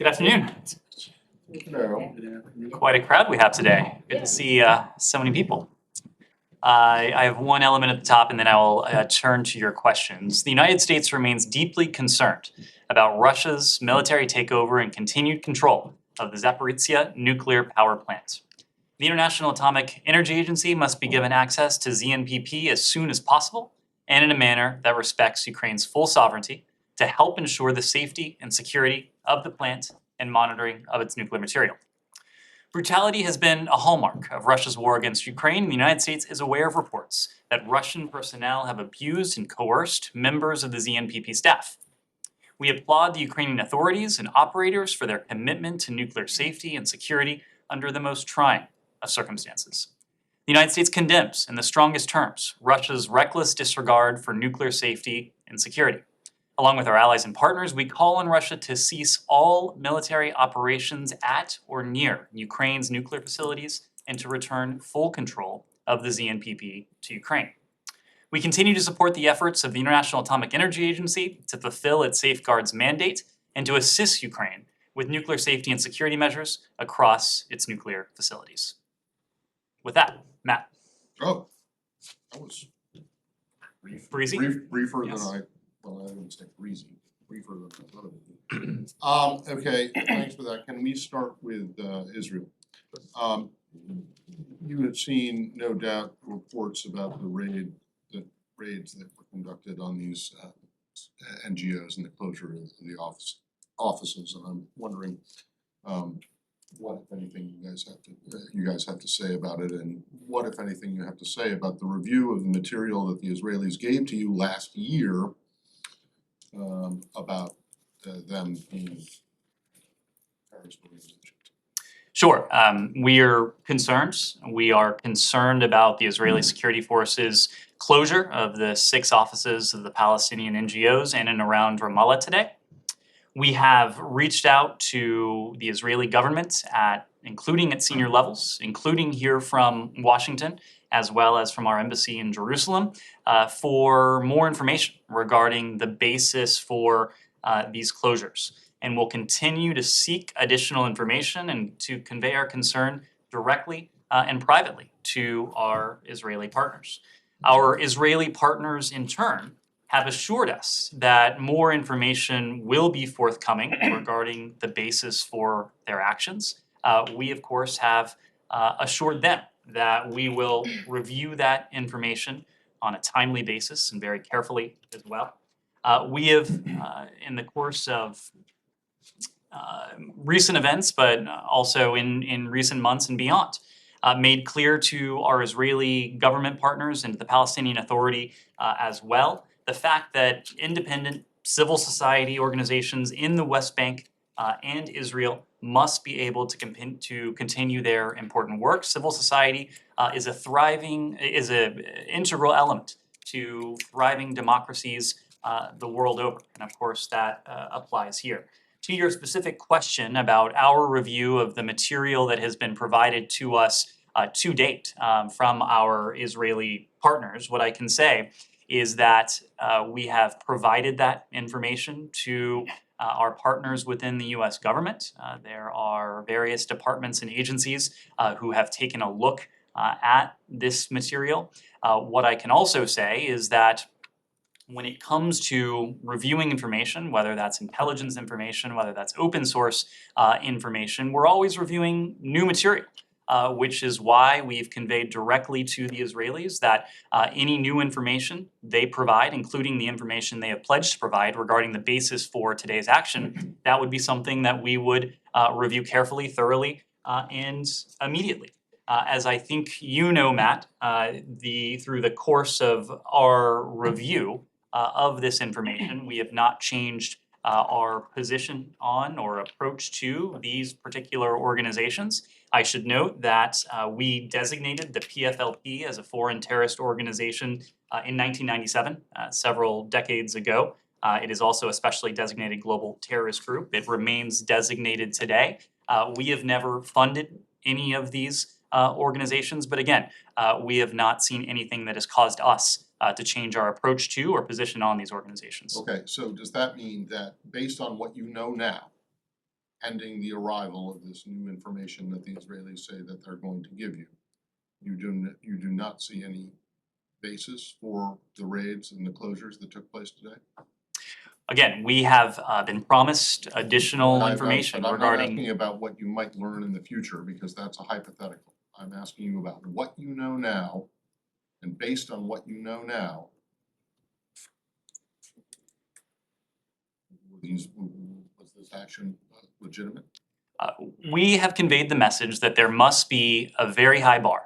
Good afternoon. No. Quite a crowd we have today. Good to see so many people. I have one element at the top and then I will turn to your questions. The United States remains deeply concerned about Russia's military takeover and continued control of the Zaporizhzhia nuclear power plant. The International Atomic Energy Agency must be given access to ZNPP as soon as possible and in a manner that respects Ukraine's full sovereignty to help ensure the safety and security of the plant and monitoring of its nuclear material. Brutality has been a hallmark of Russia's war against Ukraine, and the United States is aware of reports that Russian personnel have abused and coerced members of the ZNPP staff. We applaud the Ukrainian authorities and operators for their commitment to nuclear safety and security under the most trying of circumstances. The United States condemns, in the strongest terms, Russia's reckless disregard for nuclear safety and security. Along with our allies and partners, we call on Russia to cease all military operations at or near Ukraine's nuclear facilities and to return full control of the ZNPP to Ukraine. We continue to support the efforts of the International Atomic Energy Agency to fulfill its safeguards mandate and to assist Ukraine with nuclear safety and security measures across its nuclear facilities. With that, Matt. Oh, that was Breezy? briefer Yes. than I wouldn't say breezy, briefer than I thought it would be. Okay, thanks for that. Can we start with Israel? You had seen, no doubt, reports about the raids that were conducted on these NGOs and the closure of the offices, and I'm wondering what, if anything, you guys have to say about it, and what, if anything, you have to say about the review of the material that the Israelis gave to you last year about them being terrorist organizations. Sure. We are concerned. We are concerned about the Israeli security forces' closure of the 6 offices of the Palestinian NGOs in and around Ramallah today. We have reached out to the Israeli government including at senior levels, including here from Washington, as well as from our embassy in Jerusalem, for more information regarding the basis for these closures. And we'll continue to seek additional information and to convey our concern directly and privately to our Israeli partners. Our Israeli partners, in turn, have assured us that more information will be forthcoming regarding the basis for their actions. We, of course, have assured them that we will review that information on a timely basis and very carefully as well. We have, in the course of recent events, but also in recent months and beyond, made clear to our Israeli government partners and to the Palestinian Authority as well, the fact that independent civil society organizations in the West Bank and Israel must be able to continue their important work. Civil society is an integral element to thriving democracies the world over, and of course that applies here. To your specific question about our review of the material that has been provided to us to date from our Israeli partners, what I can say is that we have provided that information to our partners within the US government. There are various departments and agencies who have taken a look at this material. What I can also say is that when it comes to reviewing information, whether that's intelligence information, whether that's open source information, we're always reviewing new material. Which is why we've conveyed directly to the Israelis that any new information they provide, including the information they have pledged to provide regarding the basis for today's action, that would be something that we would review carefully, thoroughly, and immediately. As I think you know, Matt, through the course of our review of this information, we have not changed our position on or approach to these particular organizations. I should note that we designated the PFLP as a foreign terrorist organization in 1997, several decades ago. It is also a specially designated global terrorist group. It remains designated today. We have never funded any of these organizations, but again, we have not seen anything that has caused us to change our approach to or position on these organizations. Okay, so does that mean that based on what you know now, pending the arrival of this new information that the Israelis say that they're going to give you. You do not see any basis for the raids and the closures that took place today? Again, we have been promised additional But information I'm not regarding. asking about what you might learn in the future, because that's a hypothetical. I'm asking you about what you know now, and based on what you know now, was this action legitimate? We have conveyed the message that there must be a very high bar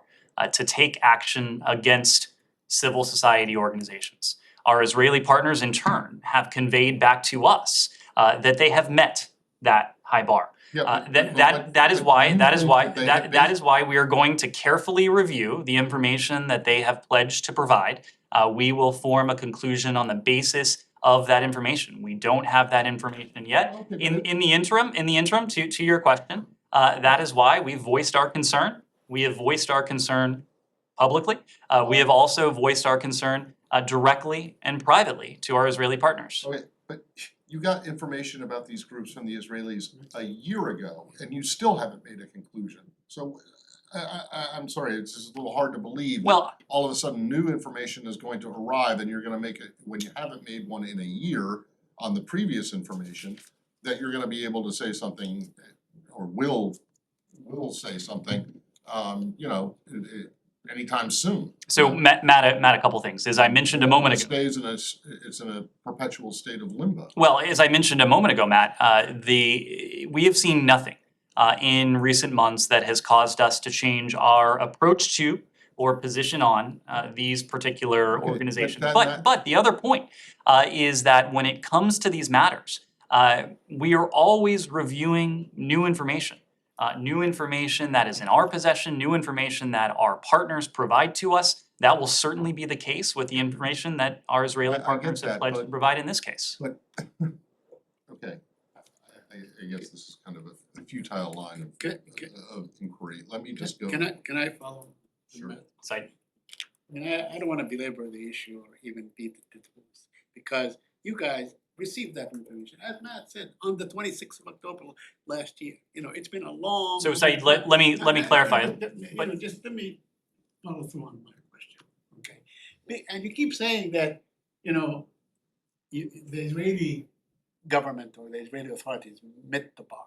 to take action against civil society organizations. Our Israeli partners, in turn, have conveyed back to us that they have met that high bar. Yeah, That is why you think that they have that is why we are going to carefully review the information that they have pledged to provide. We will form a conclusion on the basis of that information. We don't have that information yet. Okay, In the interim, to your question, that is why we voiced our concern. We have voiced our concern publicly. We have also voiced our concern directly and privately to our Israeli partners. Okay, but you got information about these groups from the Israelis a year ago, and you still haven't made a conclusion. So I'm sorry, it's just a little hard to believe that Well, all of a sudden new information is going to arrive and you're gonna make it, when you haven't made one in a year on the previous information, that you're gonna be able to say something, or will say something, anytime soon. so Matt, a couple things. As I mentioned a moment ago. It's in a perpetual state of limbo. Well, as I mentioned a moment ago, Matt, we have seen nothing in recent months that has caused us to change our approach to or position on these particular Okay, organizations. that- But the other point is that when it comes to these matters, we are always reviewing new information. New information that is in our possession, new information that our partners provide to us. That will certainly be the case with the information that our Israeli I get partners have that, pledged to but- provide in this case. But, okay, I guess this is kind of a futile line of inquiry. Let me just go. Can I follow? Sure. Matt? So I mean, I don't wanna belabor the issue or even beat the details, because you guys received that information, as Matt said, on the 26th of October last year. You know, it's been a long. So, Said, let me clarify. You know, just let me follow through on my question, okay? And you keep saying that, you know, the Israeli government or the Israeli authorities met the bar,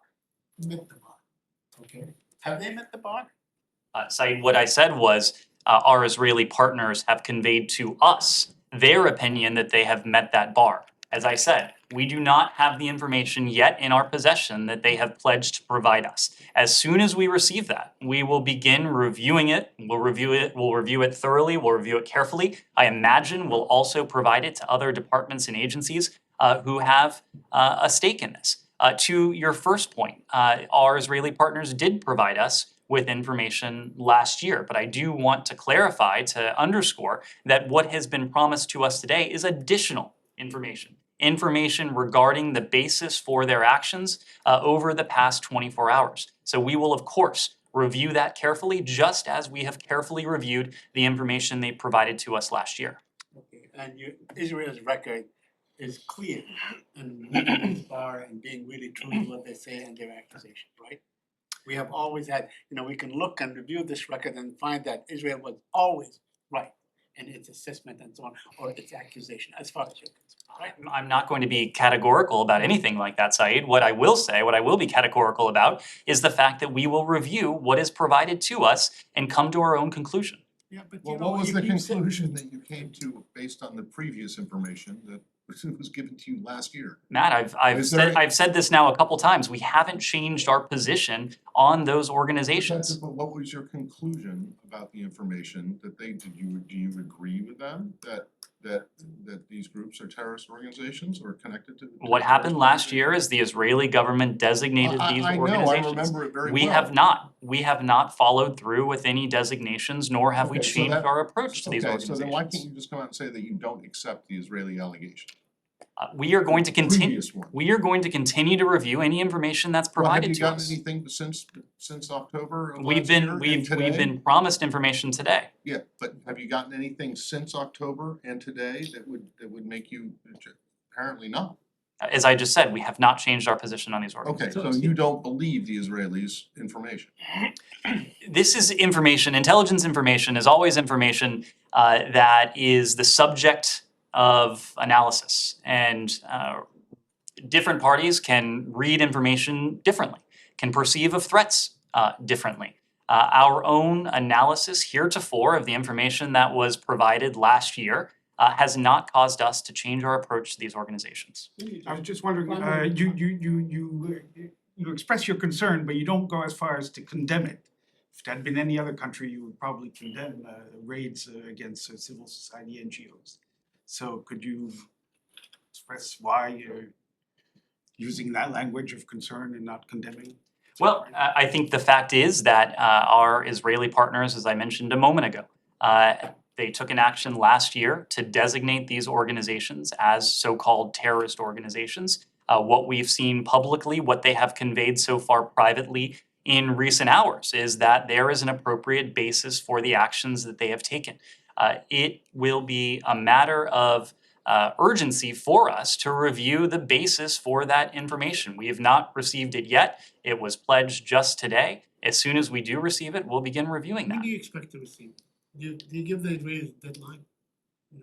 okay? Have they met the bar? Said, what I said was our Israeli partners have conveyed to us their opinion that they have met that bar. As I said, we do not have the information yet in our possession that they have pledged to provide us. As soon as we receive that, we will begin reviewing it. We'll review it thoroughly, we'll review it carefully. I imagine we'll also provide it to other departments and agencies who have a stake in this. To your first point, our Israeli partners did provide us with information last year, but I do want to clarify, to underscore that what has been promised to us today is additional information regarding the basis for their actions over the past 24 hours. So we will, of course, review that carefully, just as we have carefully reviewed the information they provided to us last year. Okay, and Israel's record is clear in meeting this bar and being really true to what they say and their accusations, right? We have always had, you know, we can look and review this record and find that Israel was always right in its assessment and so on, or its accusation, as far as you're concerned, right? I'm not going to be categorical about anything like that, Said. What I will be categorical about is the fact that we will review what is provided to us and come to our own conclusion. Yeah, but Well, you know, what was the you said- conclusion that you came to based on the previous information that was given to you last year? Matt, Is there- I've said this now a couple times. We haven't changed our position on those organizations. But what was your conclusion about the information that they, do you agree with them that these groups are terrorist organizations or connected to? What happened last year is the Israeli government designated these I know, organizations. I remember it very well. We have not followed through with any designations, nor have we Okay, so changed that- our approach to these Okay, so then why can't organizations. you just come out and say that you don't accept the Israeli allegation? We are going to continue. Previous one. We are going to continue to review any information that's Well, provided to have us. you gotten anything since October of We've last year been and we've today? been promised information today. Yeah, but have you gotten anything since October and today that would make you, apparently not? As I just said, we have not changed our position on these Okay, organizations. so you don't believe the Israelis' information? This is information, intelligence information is always information that is the subject of analysis. And different parties can read information differently, can perceive of threats differently. Our own analysis heretofore of the information that was provided last year has not caused us to change our approach to these organizations. I was just wondering, you express your concern, but you don't go as far as to condemn it. If that had been any other country, you would probably condemn raids against civil society NGOs. So could you express why you're using that language of concern and not condemning? Well, I think the fact is that our Israeli partners, as I mentioned a moment ago, they took an action last year to designate these organizations as so-called terrorist organizations. What we've seen publicly, what they have conveyed so far privately in recent hours, is that there is an appropriate basis for the actions that they have taken. It will be a matter of urgency for us to review the basis for that information. We have not received it yet. It was pledged just today. As soon as we do receive it, we'll begin reviewing When that. do you expect to receive it? Do you give the Israelis a deadline?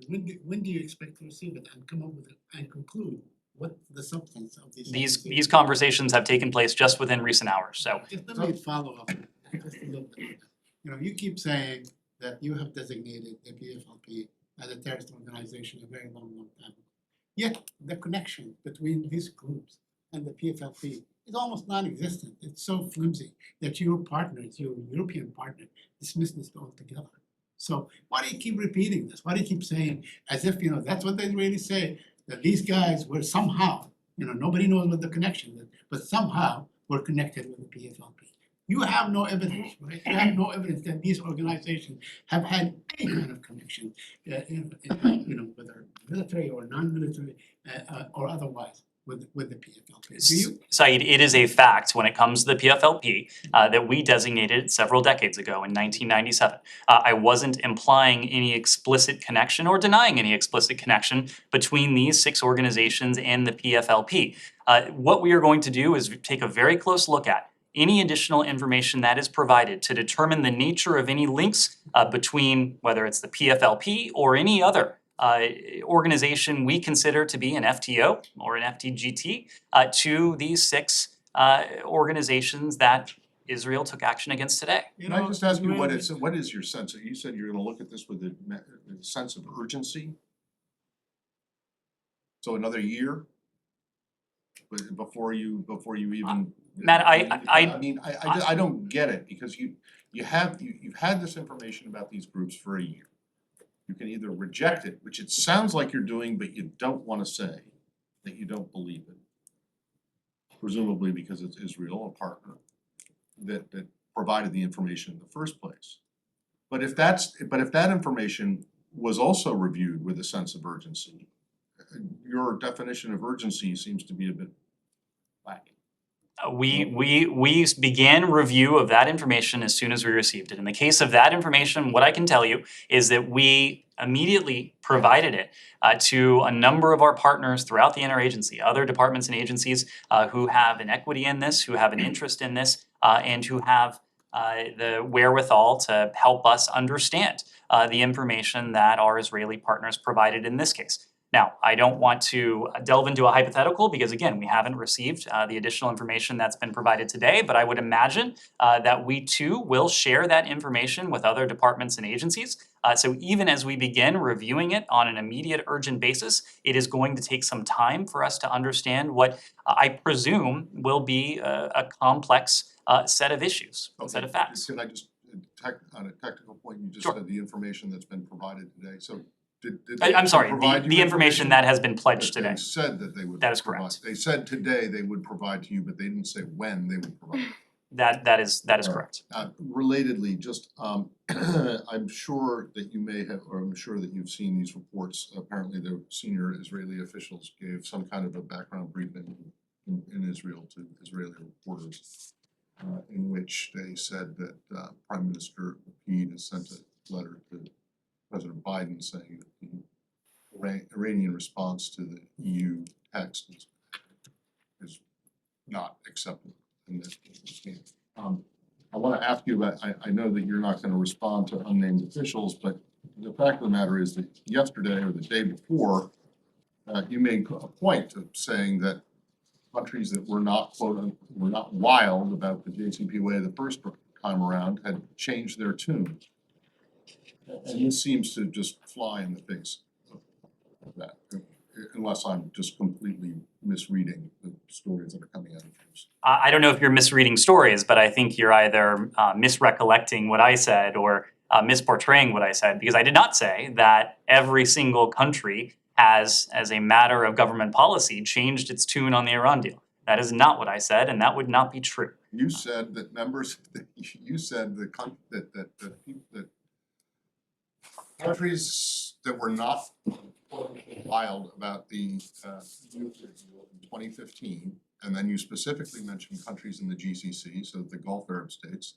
When do you expect to receive it and come up with it and conclude what the substance of these? These conversations have taken place just within recent hours, so Just let me follow up, just a little bit. You know, you keep saying that you have designated the PFLP as a terrorist organization a very long time ago. Yet the connection between these groups and the PFLP is almost non-existent. It's so flimsy that your partners, your European partner, dismiss this altogether. So why do you keep repeating this? Why do you keep saying, as if, you know, that's what they really say, that these guys were somehow, you know, nobody knows what the connection is, but somehow were connected with the PFLP. You have no evidence, right? You have no evidence that these organizations have had any kind of connection, you know, whether military or non-military or otherwise with the PFLP. Do you? Saeed, it is a fact when it comes to the PFLP that we designated several decades ago in 1997. I wasn't implying any explicit connection or denying any explicit connection between these 6 organizations and the PFLP. What we are going to do is take a very close look at any additional information that is provided to determine the nature of any links between whether it's the PFLP or any other organization we consider to be an FTO or an FTGT to these 6 organizations that Israel took action against today. You Can I know, just ask you, Israelis- what is your sense? You said you're gonna look at this with a sense of urgency? So another year? Before you even. Matt, I mean, I don't get it, because you've had this information about these groups for a year. You can either reject it, which it sounds like you're doing, but you don't wanna say that you don't believe it. Presumably because it's Israel, a partner, that provided the information in the first place. But if that information was also reviewed with a sense of urgency, your definition of urgency seems to be a bit lacking. We began review of that information as soon as we received it. In the case of that information, what I can tell you is that we immediately provided it to a number of our partners throughout the interagency, other departments and agencies who have an equity in this, who have an interest in this, and who have the wherewithal to help us understand the information that our Israeli partners provided in this case. Now, I don't want to delve into a hypothetical because, again, we haven't received the additional information that's been provided today, but I would imagine that we too will share that information with other departments and agencies. So even as we begin reviewing it on an immediate urgent basis, it is going to take some time for us to understand what I presume will be a complex set of issues, set of facts. Can I just, on a technical point, you just Sure. said the information that's been provided today, so did I'm they sorry, provide you the information that has been pledged that today. they said that they would That is provide? correct. They said today they would provide to you, but they didn't say when they would provide. That is Alright. correct. Relatedly, just I'm sure that you may have, or I'm sure that you've seen these reports. Apparently the senior Israeli officials gave some kind of a background briefing in Israel to Israeli reporters, in which they said that Prime Minister Lapid has sent a letter to President Biden saying that the Iranian response to the EU text is not acceptable in this case. I wanna ask you about, I know that you're not gonna respond to unnamed officials, but the fact of the matter is that yesterday or the day before, you made a point of saying that countries that were not were not wild about the JCPOA the first time around had changed their tune. And this seems to just fly in the face of that, unless I'm just completely misreading the stories that are coming out of this. I don't know if you're misreading stories, but I think you're either misrecollecting what I said or misportraying what I said, because I did not say that every single country has, as a matter of government policy, changed its tune on the Iran deal. That is not what I said, and that would not be true. You said that you said that countries that were not wild about the nuclear deal in 2015, and then you specifically mentioned countries in the GCC, so the Gulf Arab states,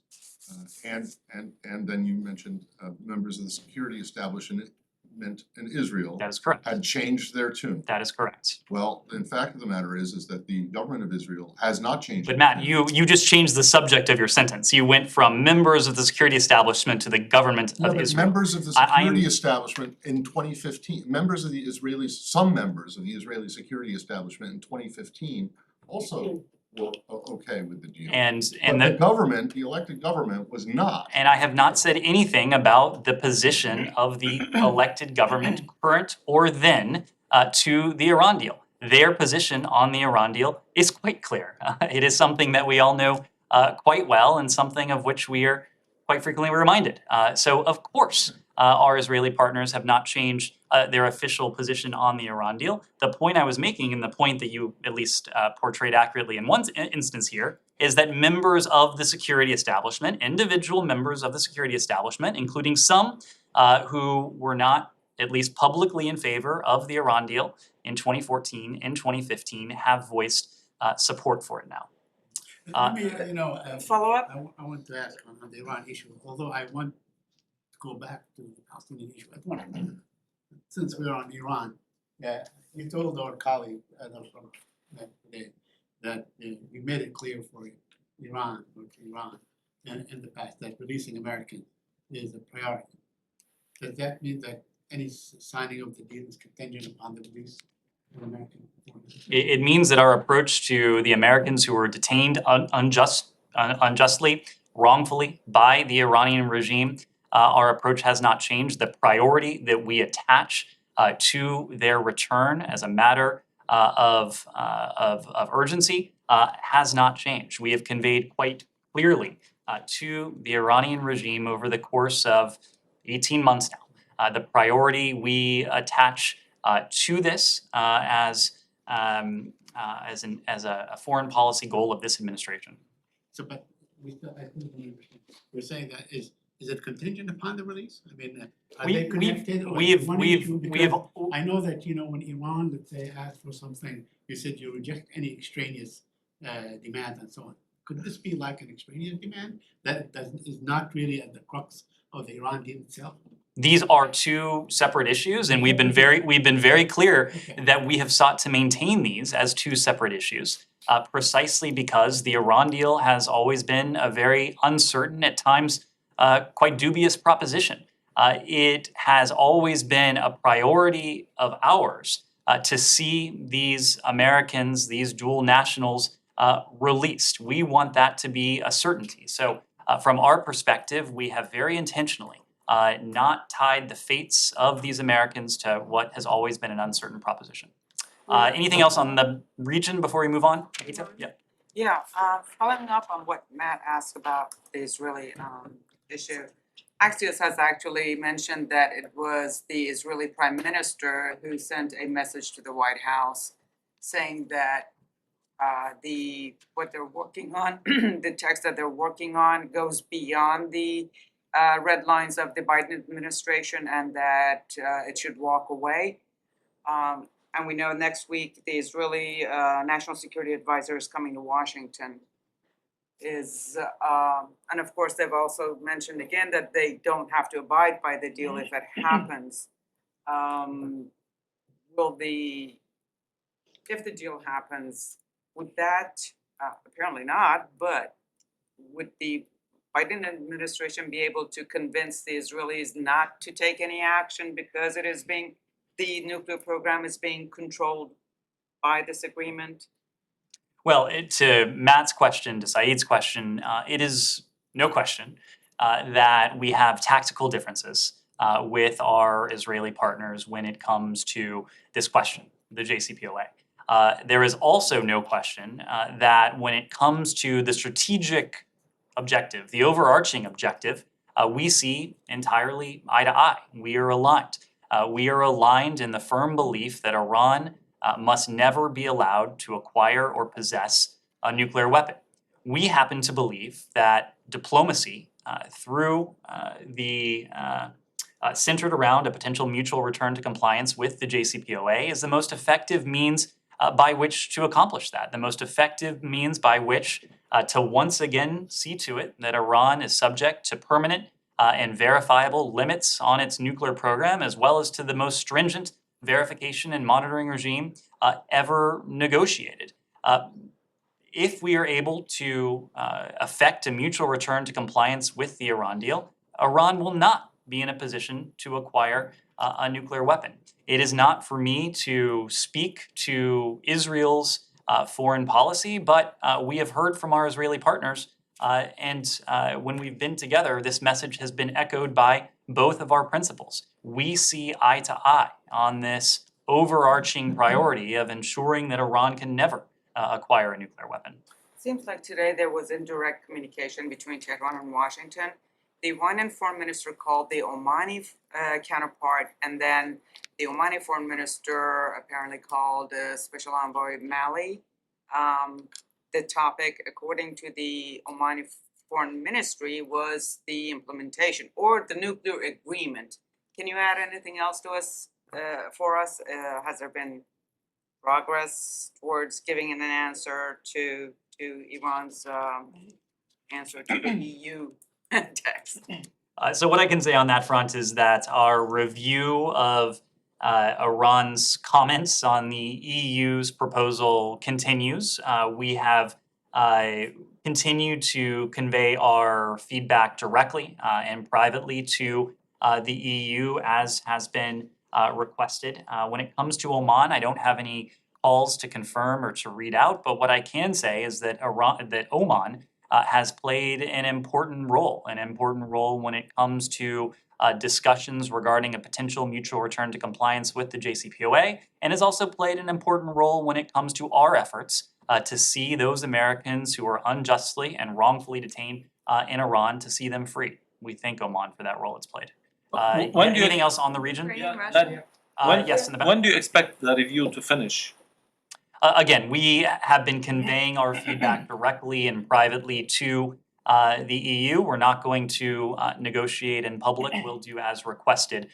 and then you mentioned members of the security establishment in Israel That is correct. had changed their tune. That is correct. Well, in fact of the matter is that the government of Israel has not changed. But its Matt, tune. you just changed the subject of your sentence. You went from members of the security establishment to the government Yeah, of but Israel. members of the security establishment in 2015, some members of the Israeli security establishment in 2015 also were okay with the deal. And But the government, the elected government was not. And I have not said anything about the position of the elected government, current or then, to the Iran deal. Their position on the Iran deal is quite clear. It is something that we all know quite well and something of which we are quite frequently reminded. So of course, our Israeli partners have not changed their official position on the Iran deal. The point I was making, and the point that you at least portrayed accurately in one instance here, is that members of the security establishment, individual members of the security establishment, including some who were not at least publicly in favor of the Iran deal in 2014 and 2015, have voiced support for it now. Let me, Follow up? I want to ask on the Iran issue, although I want to go back to the Palestinian issue. I want to, since we're on Iran, you told our colleague, today, that you made it clear for Iran in the past that releasing Americans is a priority. Does that mean that any signing of the deal is contingent upon the release of American foreigners? It means that our approach to the Americans who were detained unjustly, wrongfully by the Iranian regime, our approach has not changed. The priority that we attach to their return as a matter of urgency has not changed. We have conveyed quite clearly to the Iranian regime over the course of 18 months now, the priority we attach to this as a foreign policy goal of this administration. So, but we still, I think we understand. We're saying that is it contingent upon the release? I mean, are they connected or is one issue? Because I know that, when Iran, let's say, asked for something, you said you reject any extraneous demand and so on. Could this be like an extraneous demand that is not really at the crux of the Iran deal itself? These are two separate issues, and we've been very clear Okay. that we have sought to maintain these as two separate issues, precisely because the Iran deal has always been a very uncertain, at times quite dubious proposition. It has always been a priority of ours to see these Americans, these dual nationals, released. We want that to be a certainty. So from our perspective, we have very intentionally not tied the fates of these Americans to what has always been an uncertain proposition. Anything else on the region before we move on? Yeah. Yeah, following up on what Matt asked about the Israeli issue. Axios has actually mentioned that it was the Israeli Prime Minister who sent a message to the White House saying that what they're working on, the text that they're working on goes beyond the red lines of the Biden administration and that it should walk away. And we know next week the Israeli National Security Advisor is coming to Washington. And of course, they've also mentioned again that they don't have to abide by the deal if it happens. If the deal happens, would that, apparently not, but would the Biden administration be able to convince the Israelis not to take any action because the nuclear program is being controlled by this agreement? Well, to Matt's question, to Saeed's question, it is no question that we have tactical differences with our Israeli partners when it comes to this question, the JCPOA. There is also no question that when it comes to the strategic objective, the overarching objective, we see entirely eye to eye. We are aligned. We are aligned in the firm belief that Iran must never be allowed to acquire or possess a nuclear weapon. We happen to believe that diplomacy centered around a potential mutual return to compliance with the JCPOA is the most effective means by which to accomplish that, the most effective means by which to once again see to it that Iran is subject to permanent and verifiable limits on its nuclear program, as well as to the most stringent verification and monitoring regime ever negotiated. If we are able to effect a mutual return to compliance with the Iran deal, Iran will not be in a position to acquire a nuclear weapon. It is not for me to speak to Israel's foreign policy, but we have heard from our Israeli partners, and when we've been together, this message has been echoed by both of our principals. We see eye to eye on this overarching priority of ensuring that Iran can never acquire a nuclear weapon. Seems like today there was indirect communication between Tehran and Washington. The Iranian foreign minister called the Omani counterpart, and then the Omani foreign minister apparently called Special Envoy Mali. The topic, according to the Omani foreign ministry, was the implementation or the nuclear agreement. Can you add anything else to us, for us? Has there been progress towards giving an answer to Iran's answer to the EU text? So what I can say on that front is that our review of Iran's comments on the EU's proposal continues. We have continued to convey our feedback directly and privately to the EU, as has been requested. When it comes to Oman, I don't have any calls to confirm or to read out, but what I can say is that Oman has played an important role when it comes to discussions regarding a potential mutual return to compliance with the JCPOA, and has also played an important role when it comes to our efforts to see those Americans who are unjustly and wrongfully detained in Iran, to see them free. We thank Oman for that role it's played. When do you- Anything else on the region? Ukrainian, Yeah, Russian? Yes, in the back. When do you expect the review to finish? Again, we have been conveying our feedback directly and privately to the EU. We're not going to negotiate in public. We'll do as requested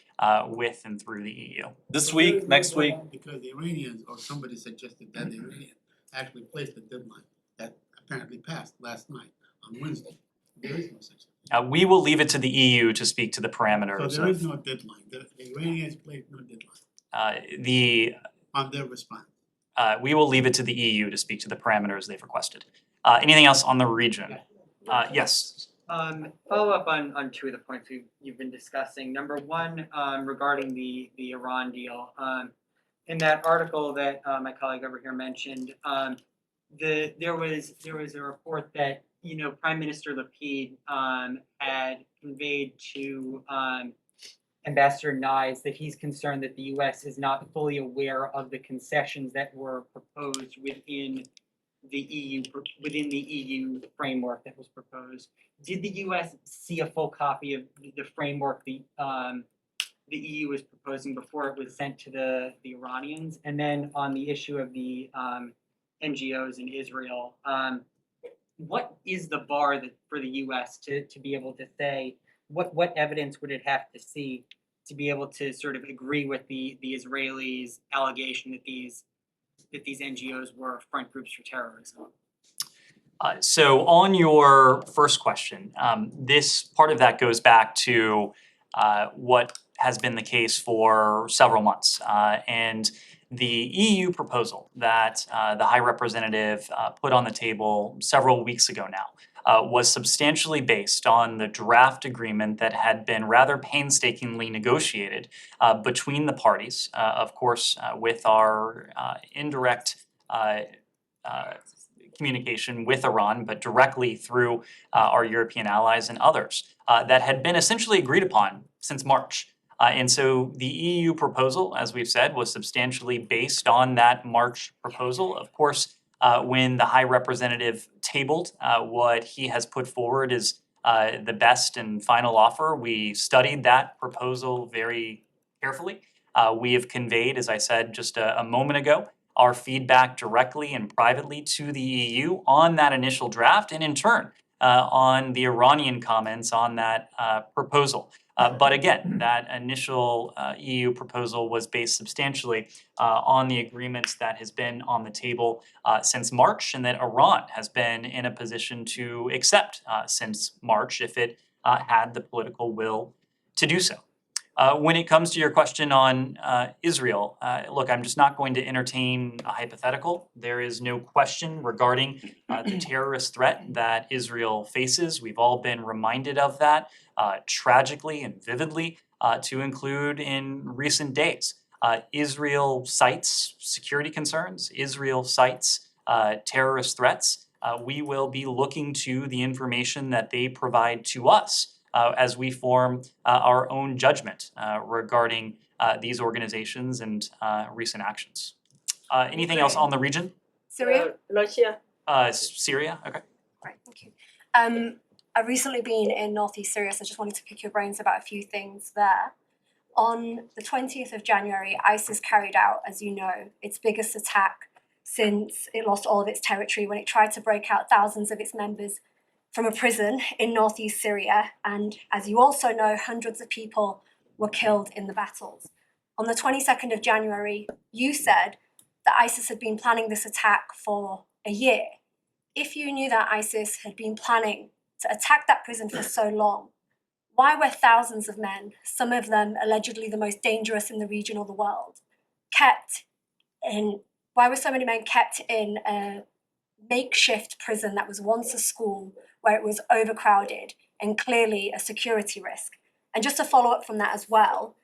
with and through the EU. This So there week, is no next week? deadline Because the Iranians, or somebody suggested that the Iranians actually placed a deadline that apparently passed last night on Wednesday. There is no such thing. We will leave it to the EU to speak to the parameters So there is of no deadline. The Iranians placed no deadline on their response. we will leave it to the EU to speak to the parameters they've requested. Anything else on the region? Yes. Follow up on two of the points you've been discussing. Number one, regarding the Iran deal. In that article that my colleague over here mentioned, there was a report that Prime Minister Lapid had conveyed to Ambassador Nyes that he's concerned that the U.S. is not fully aware of the concessions that were proposed within the EU framework that was proposed. Did the U.S. see a full copy of the framework the EU was proposing before it was sent to the Iranians? And then on the issue of the NGOs in Israel, what is the bar for the U.S. to be able to say, what evidence would it have to see to be able to sort of agree with the Israelis' allegation that these NGOs were front groups for terrorism? So on your first question, this part of that goes back to what has been the case for several months. And the EU proposal that the High Representative put on the table several weeks ago now was substantially based on the draft agreement that had been rather painstakingly negotiated between the parties, of course, with our indirect communication with Iran, but directly through our European allies and others that had been essentially agreed upon since March. And so the EU proposal, as we've said, was substantially based on that March proposal. Of course, when the High Representative tabled what he has put forward as the best and final offer, we studied that proposal very carefully. We have conveyed, as I said just a moment ago, our feedback directly and privately to the EU on that initial draft, and in turn, on the Iranian comments on that proposal. But again, that initial EU proposal was based substantially on the agreements that has been on the table since March, and that Iran has been in a position to accept since March if it had the political will to do so. When it comes to your question on Israel, look, I'm just not going to entertain a hypothetical. There is no question regarding the terrorist threat that Israel faces. We've all been reminded of that tragically and vividly, to include in recent days. Israel cites security concerns. Israel cites terrorist threats. We will be looking to the information that they provide to us as we form our own judgment regarding these organizations and recent actions. Anything else on the region? Syria? Russia. Syria, okay. Right, thank you. I've recently been in northeast Syria, so I just wanted to pick your brains about a few things there. On the 20th of January, ISIS carried out, as you know, its biggest attack since it lost all of its territory when it tried to break out thousands of its members from a prison in northeast Syria. And as you also know, hundreds of people were killed in the battles. On the 22nd of January, you said that ISIS had been planning this attack for a year. If you knew that ISIS had been planning to attack that prison for so long, why were thousands of men, some of them allegedly the most dangerous in the region or the world, why were so many men kept in a makeshift prison that was once a school, where it was overcrowded and clearly a security risk? And just to follow up from that as well,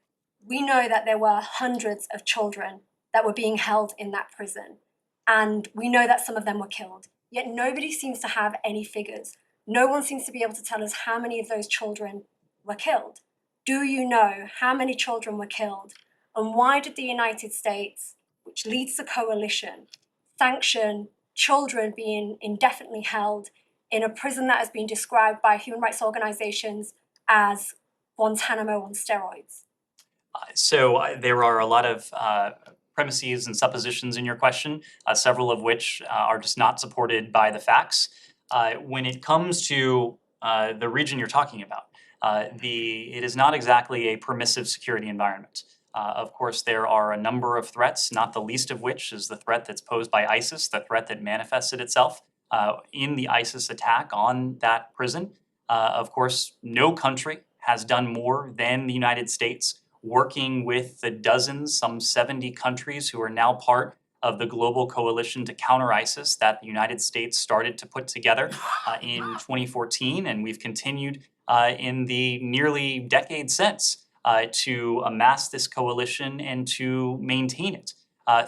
we know that there were hundreds of children that were being held in that prison. And we know that some of them were killed. Yet nobody seems to have any figures. No one seems to be able to tell us how many of those children were killed. Do you know how many children were killed? And why did the United States, which leads the coalition, sanction children being indefinitely held in a prison that has been described by human rights organizations as Guantanamo on steroids? So there are a lot of premises and suppositions in your question, several of which are just not supported by the facts. When it comes to the region you're talking about, it is not exactly a permissive security environment. Of course, there are a number of threats, not the least of which is the threat that's posed by ISIS, the threat that manifested itself in the ISIS attack on that prison. Of course, no country has done more than the United States, working with the dozens, some 70 countries who are now part of the global coalition to counter ISIS that the United States started to put together in 2014, and we've continued in the nearly decade since to amass this coalition and to maintain it.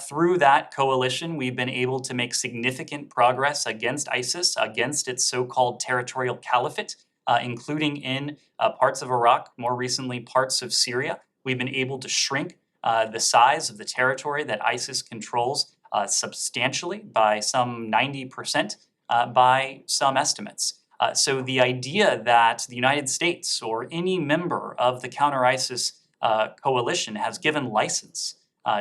Through that coalition, we've been able to make significant progress against ISIS, against its so-called territorial caliphate, including in parts of Iraq, more recently parts of Syria. We've been able to shrink the size of the territory that ISIS controls substantially by some 90% by some estimates. So the idea that the United States or any member of the counter-ISIS coalition has given license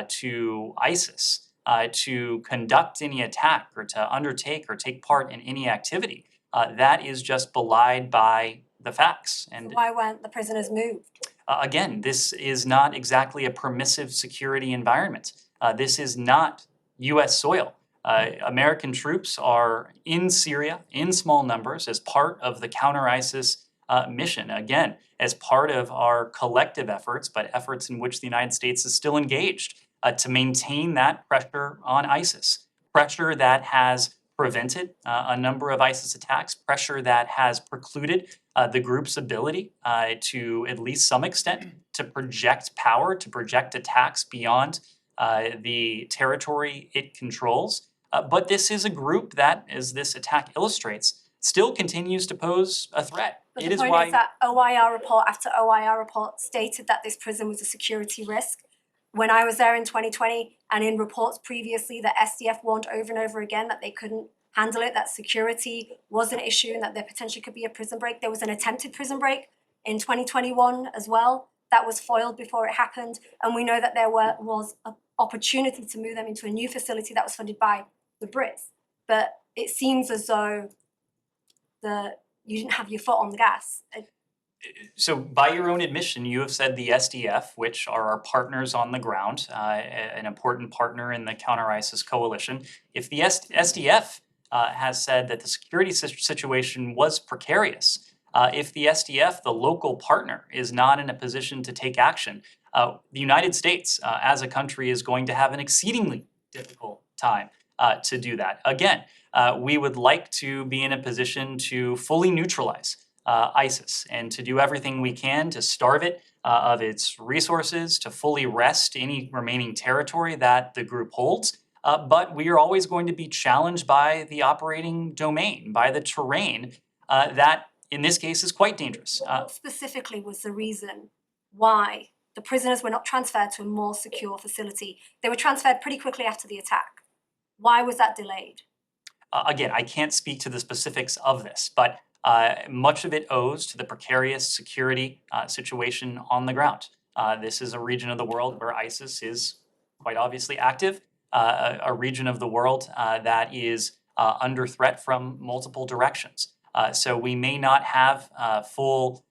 to ISIS to conduct any attack or to undertake or take part in any activity, that is just belied by the facts. And Why weren't the prisoners moved? again, this is not exactly a permissive security environment. This is not U.S. soil. American troops are in Syria in small numbers as part of the counter-ISIS mission, again, as part of our collective efforts, but efforts in which the United States is still engaged to maintain that pressure on ISIS. Pressure that has prevented a number of ISIS attacks, pressure that has precluded the group's ability to, at least some extent, to project power, to project attacks beyond the territory it controls. But this is a group that, as this attack illustrates, still continues to pose a threat. But It the is point why is that OIR report after OIR report stated that this prison was a security risk. When I was there in 2020 and in reports previously, the SDF warned over and over again that they couldn't handle it, that security was an issue and that there potentially could be a prison break. There was an attempted prison break in 2021 as well. That was foiled before it happened. And we know that there was an opportunity to move them into a new facility that was funded by the Brits. But it seems as though you didn't have your foot on the gas. So by your own admission, you have said the SDF, which are our partners on the ground, an important partner in the counter-ISIS coalition. If the SDF has said that the security situation was precarious, if the SDF, the local partner, is not in a position to take action, the United States as a country is going to have an exceedingly difficult time to do that. Again, we would like to be in a position to fully neutralize ISIS and to do everything we can to starve it of its resources, to fully wrest any remaining territory that the group holds. But we are always going to be challenged by the operating domain, by the terrain that in this case is quite dangerous. What specifically was the reason why the prisoners were not transferred to a more secure facility? They were transferred pretty quickly after the attack. Why was that delayed? Again, I can't speak to the specifics of this, but much of it owes to the precarious security situation on the ground. This is a region of the world where ISIS is quite obviously active, a region of the world that is under threat from multiple directions. So we may not have full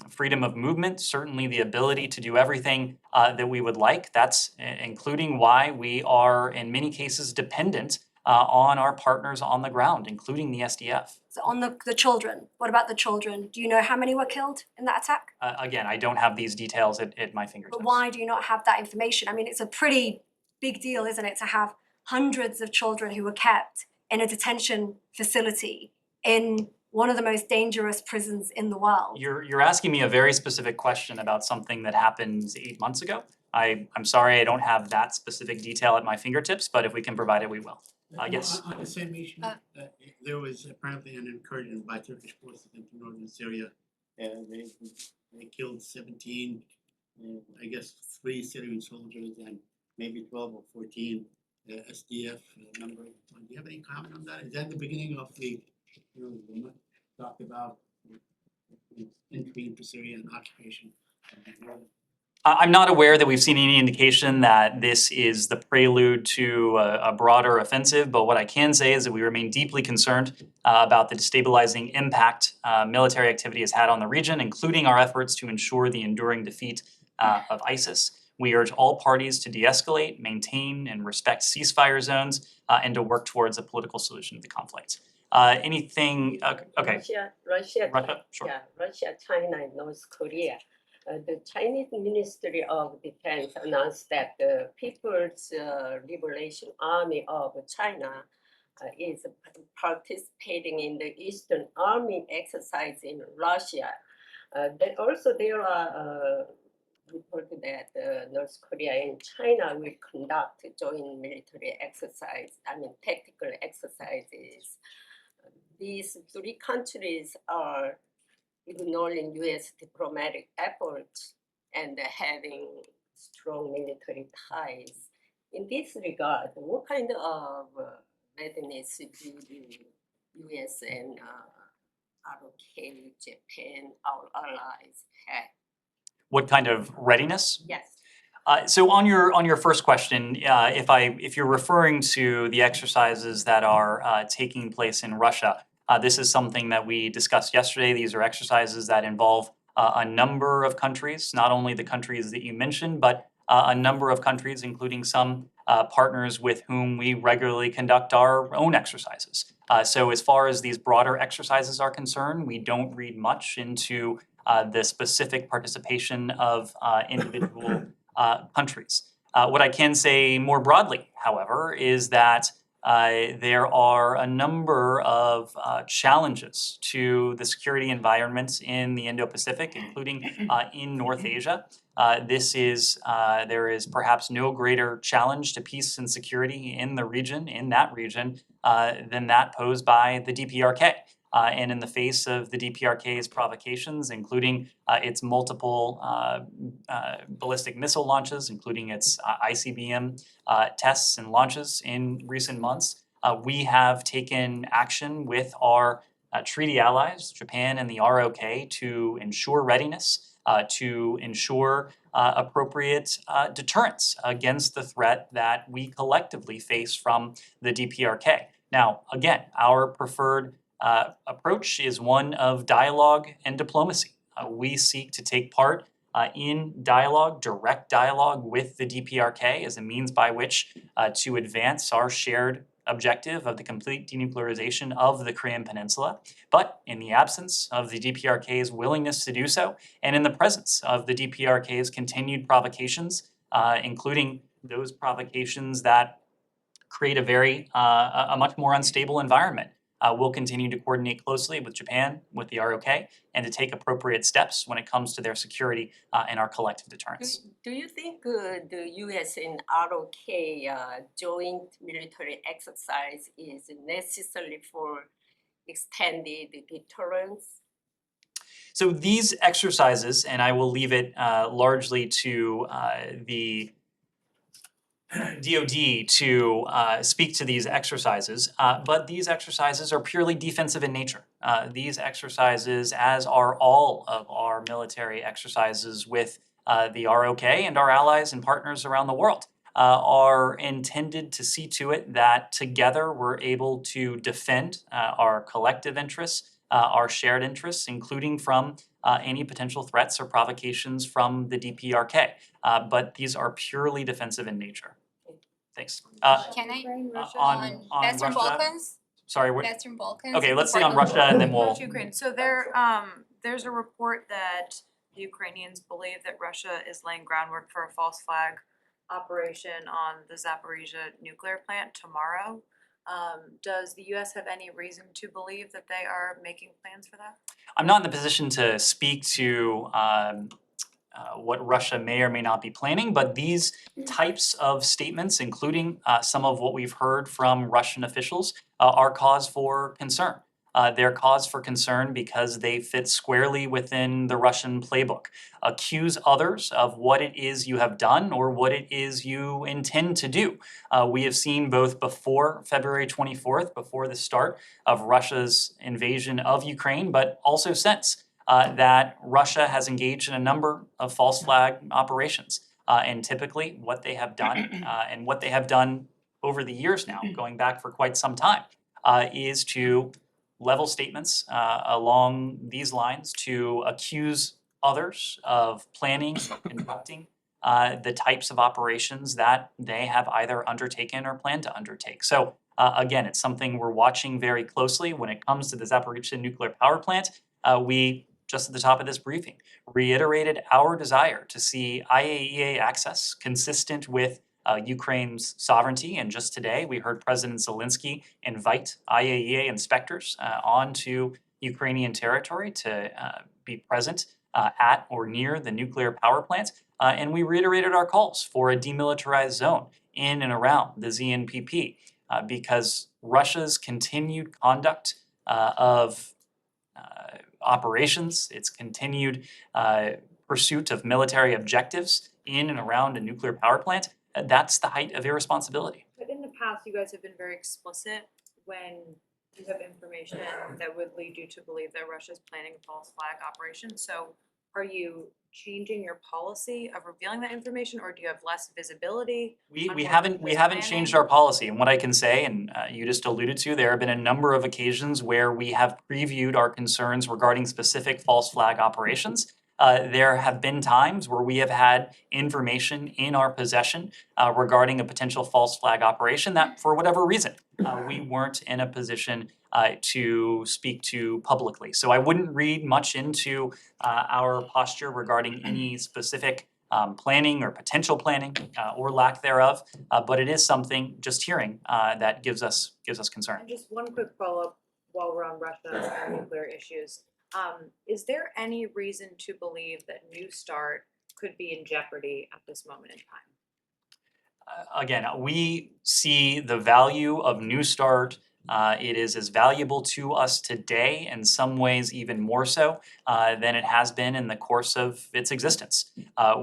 freedom of movement, certainly the ability to do everything that we would like. That's including why we are in many cases dependent on our partners on the ground, including the SDF. So on the children, what about the children? Do you know how many were killed in that attack? Again, I don't have these details at my fingertips. But why do you not have that information? I mean, it's a pretty big deal, isn't it, to have hundreds of children who were kept in a detention facility in one of the most dangerous prisons in the world. You're asking me a very specific question about something that happened 8 months ago. I'm sorry I don't have that specific detail at my fingertips, but if we can provide it, we will. Yes. On the same issue, there was apparently an incursion by Turkish forces into northern Syria. They killed 17, I guess 3 Syrian soldiers and maybe 12 or 14 SDF members. Do you have any comment on that? Is that the beginning of the talk about entry into Syria and occupation? I'm not aware that we've seen any indication that this is the prelude to a broader offensive, but what I can say is that we remain deeply concerned about the destabilizing impact military activity has had on the region, including our efforts to ensure the enduring defeat of ISIS. We urge all parties to de-escalate, maintain and respect ceasefire zones, and to work towards a political solution to the conflict. Anything, okay. Russia, sure. Yeah, Russia, China, and North Korea. The Chinese Ministry of Defense announced that the People's Liberation Army of China is participating in the Eastern Army exercise in Russia. Then also there are reported that North Korea and China will conduct joint military exercise, tactical exercises. These 3 countries are ignoring U.S. diplomatic efforts and having strong military ties. In this regard, what kind of readiness do the U.S. and ROK, Japan, our allies have? What kind of readiness? Yes. So on your first question, if you're referring to the exercises that are taking place in Russia, this is something that we discussed yesterday. These are exercises that involve a number of countries, not only the countries that you mentioned, but a number of countries, including some partners with whom we regularly conduct our own exercises. So as far as these broader exercises are concerned, we don't read much into the specific participation of individual countries. What I can say more broadly, however, is that there are a number of challenges to the security environment in the Indo-Pacific, including in North Asia. There is perhaps no greater challenge to peace and security in that region, than that posed by the DPRK. And in the face of the DPRK's provocations, including its multiple ballistic missile launches, including its ICBM tests and launches in recent months, we have taken action with our treaty allies, Japan and the ROK, to ensure readiness, to ensure appropriate deterrence against the threat that we collectively face from the DPRK. Now, again, our preferred approach is one of dialogue and diplomacy. We seek to take part in dialogue, direct dialogue with the DPRK as a means by which to advance our shared objective of the complete denuclearization of the Korean Peninsula. But in the absence of the DPRK's willingness to do so, and in the presence of the DPRK's continued provocations, including those provocations that create a much more unstable environment, we'll continue to coordinate closely with Japan, with the ROK, and to take appropriate steps when it comes to their security and our collective deterrence. Do you think the US and ROK joint military exercise is necessary for extended deterrence? So these exercises, and I will leave it largely to the DoD to speak to these exercises, but these exercises are purely defensive in nature. These exercises, as are all of our military exercises with the ROK and our allies and partners around the world, are intended to see to it that together we're able to defend our collective interests, our shared interests, including from any potential threats or provocations from the DPRK. But these are purely defensive in nature. Thanks. Can I, On Western Russia, Balkans, sorry, Western Balkans. okay, is let's stay on important. Russia and then we'll, Russia, Ukraine. So there's a report that the Ukrainians believe that Russia is laying groundwork for a false flag operation on the Zaporizhzhia nuclear plant tomorrow. Does the US have any reason to believe that they are making plans for that? I'm not in the position to speak to what Russia may or may not be planning, but these types of statements, including some of what we've heard from Russian officials, are cause for concern. They're cause for concern because they fit squarely within the Russian playbook. Accuse others of what it is you have done or what it is you intend to do. We have seen both before February 24th, before the start of Russia's invasion of Ukraine, but also since, that Russia has engaged in a number of false flag operations. And typically what they have done, and what they have done over the years now, going back for quite some time, is to level statements along these lines to accuse others of planning, conducting the types of operations that they have either undertaken or plan to undertake. So again, it's something we're watching very closely when it comes to the Zaporizhzhia nuclear power plant. We, just at the top of this briefing, reiterated our desire to see IAEA access consistent with Ukraine's sovereignty. And just today, we heard President Zelensky invite IAEA inspectors onto Ukrainian territory to be present at or near the nuclear power plant. And we reiterated our calls for a demilitarized zone in and around the ZNPP because Russia's continued conduct of operations, its continued pursuit of military objectives in and around a nuclear power plant, that's the height of irresponsibility. But in the past, you guys have been very explicit when you have information that would lead you to believe that Russia's planning a false flag operation. So are you changing your policy of revealing that information, or do you have less visibility? We on what haven't Russia's changed planning? our policy, and what I can say, and you just alluded to, there have been a number of occasions where we have previewed our concerns regarding specific false flag operations. There have been times where we have had information in our possession regarding a potential false flag operation that, for whatever reason, we weren't in a position to speak to publicly. So I wouldn't read much into our posture regarding any specific planning or potential planning or lack thereof. But it is something, just hearing, that gives us concern. And just one quick follow-up while we're on Russia and nuclear issues. Is there any reason to believe that New START could be in jeopardy at this moment in time? Again, we see the value of New START. It is as valuable to us today, in some ways even more so, than it has been in the course of its existence.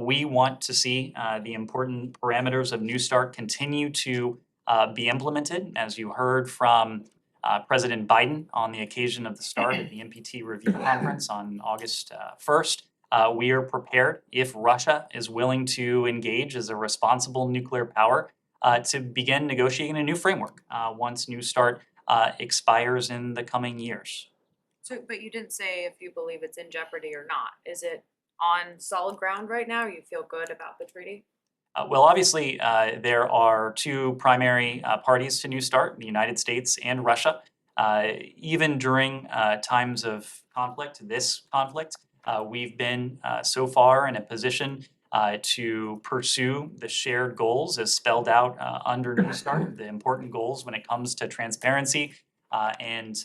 We want to see the important parameters of New START continue to be implemented, as you heard from President Biden on the occasion of the start of the NPT review conference on August 1st. We are prepared, if Russia is willing to engage as a responsible nuclear power, to begin negotiating a new framework once New START expires in the coming years. So, but you didn't say if you believe it's in jeopardy or not. Is it on solid ground right now? You feel good about the treaty? Well, obviously, there are two primary parties to New START, the United States and Russia. Even during times of conflict, this conflict, we've been so far in a position to pursue the shared goals as spelled out under New START, the important goals when it comes to transparency and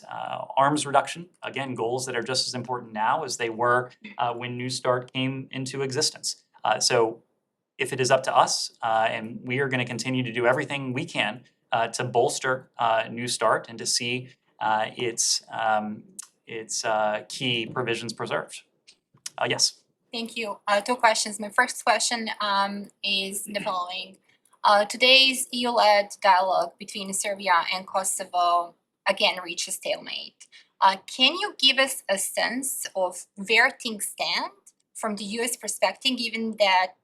arms reduction. Again, goals that are just as important now as they were when New START came into existence. So if it is up to us, and we are going to continue to do everything we can to bolster New START and to see its key provisions preserved. Yes. Thank you. Two questions. My first question is the following. Today's EU-led dialogue between Serbia and Kosovo again reached a stalemate. Can you give us a sense of where things stand from the US perspective, given that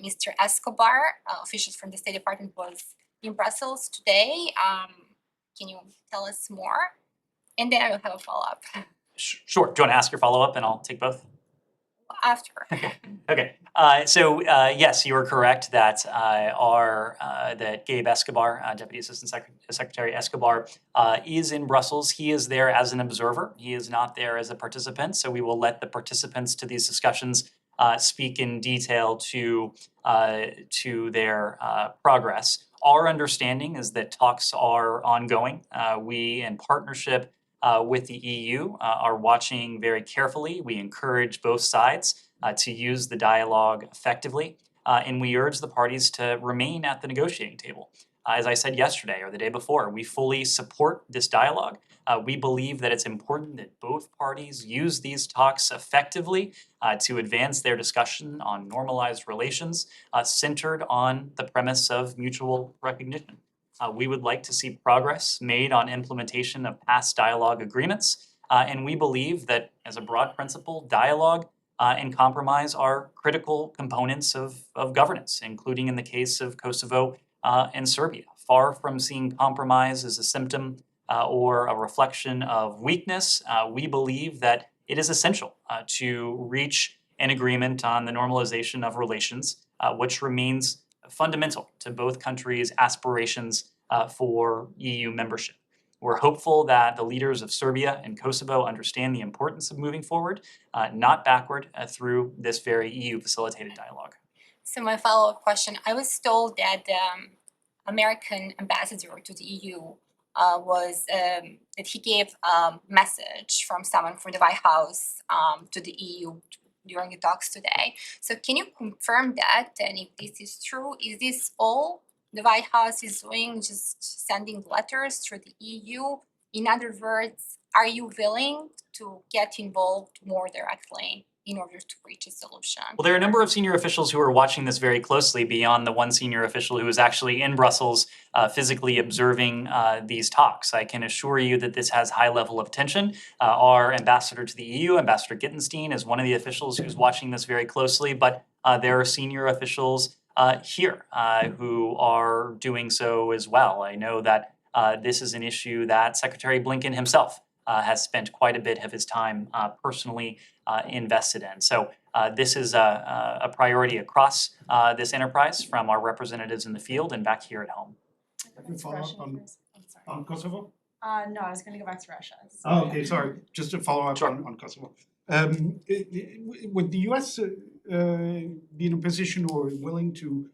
Mr. Escobar, officials from the State Department, was in Brussels today? Can you tell us more? And then I will have a follow-up. Sure. Do you want to ask your follow-up and I'll take both? After. Okay. So yes, you are correct that that Gabe Escobar, Deputy Assistant Secretary Escobar, is in Brussels. He is there as an observer. He is not there as a participant. So we will let the participants to these discussions speak in detail to their progress. Our understanding is that talks are ongoing. We, in partnership with the EU, are watching very carefully. We encourage both sides to use the dialogue effectively, and we urge the parties to remain at the negotiating table. As I said yesterday or the day before, we fully support this dialogue. We believe that it's important that both parties use these talks effectively to advance their discussion on normalized relations centered on the premise of mutual recognition. We would like to see progress made on implementation of past dialogue agreements, and we believe that, as a broad principle, dialogue and compromise are critical components of governance, including in the case of Kosovo and Serbia. Far from seeing compromise as a symptom or a reflection of weakness, we believe that it is essential to reach an agreement on the normalization of relations, which remains fundamental to both countries' aspirations for EU membership. We're hopeful that the leaders of Serbia and Kosovo understand the importance of moving forward, not backward, through this very EU-facilitated dialogue. So my follow-up question, I was told that the American ambassador to the EU that he gave a message from someone from the White House to the EU during the talks today. So can you confirm that? And if this is true, is this all the White House is doing, just sending letters through the EU? In other words, are you willing to get involved more directly in order to reach a solution? Well, there are a number of senior officials who are watching this very closely beyond the one senior official who is actually in Brussels physically observing these talks. I can assure you that this has high level of attention. Our ambassador to the EU, Ambassador Gittenstein, is one of the officials who's watching this very closely, but there are senior officials here who are doing so as well. I know that this is an issue that Secretary Blinken himself has spent quite a bit of his time personally invested in. So this is a priority across this enterprise from our representatives in the field and back here at home. Can follow up on Kosovo? No, I was gonna go back to Russia. Oh, okay, sorry, just to follow up Sure. on Kosovo. Would the US be in a position or willing to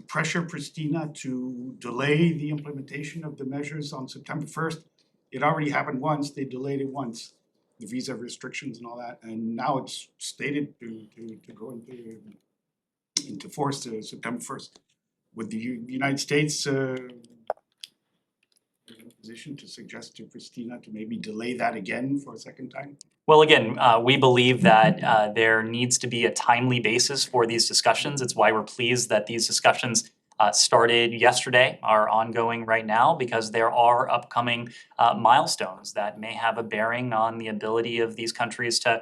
pressure Pristina to delay the implementation of the measures on September 1st? It already happened once, they delayed it once, the visa restrictions and all that, and now it's stated to go into force to September 1st. Would the United States be in a position to suggest to Pristina to maybe delay that again for a second time? Well, again, we believe that there needs to be a timely basis for these discussions. It's why we're pleased that these discussions started yesterday, are ongoing right now, because there are upcoming milestones that may have a bearing on the ability of these countries to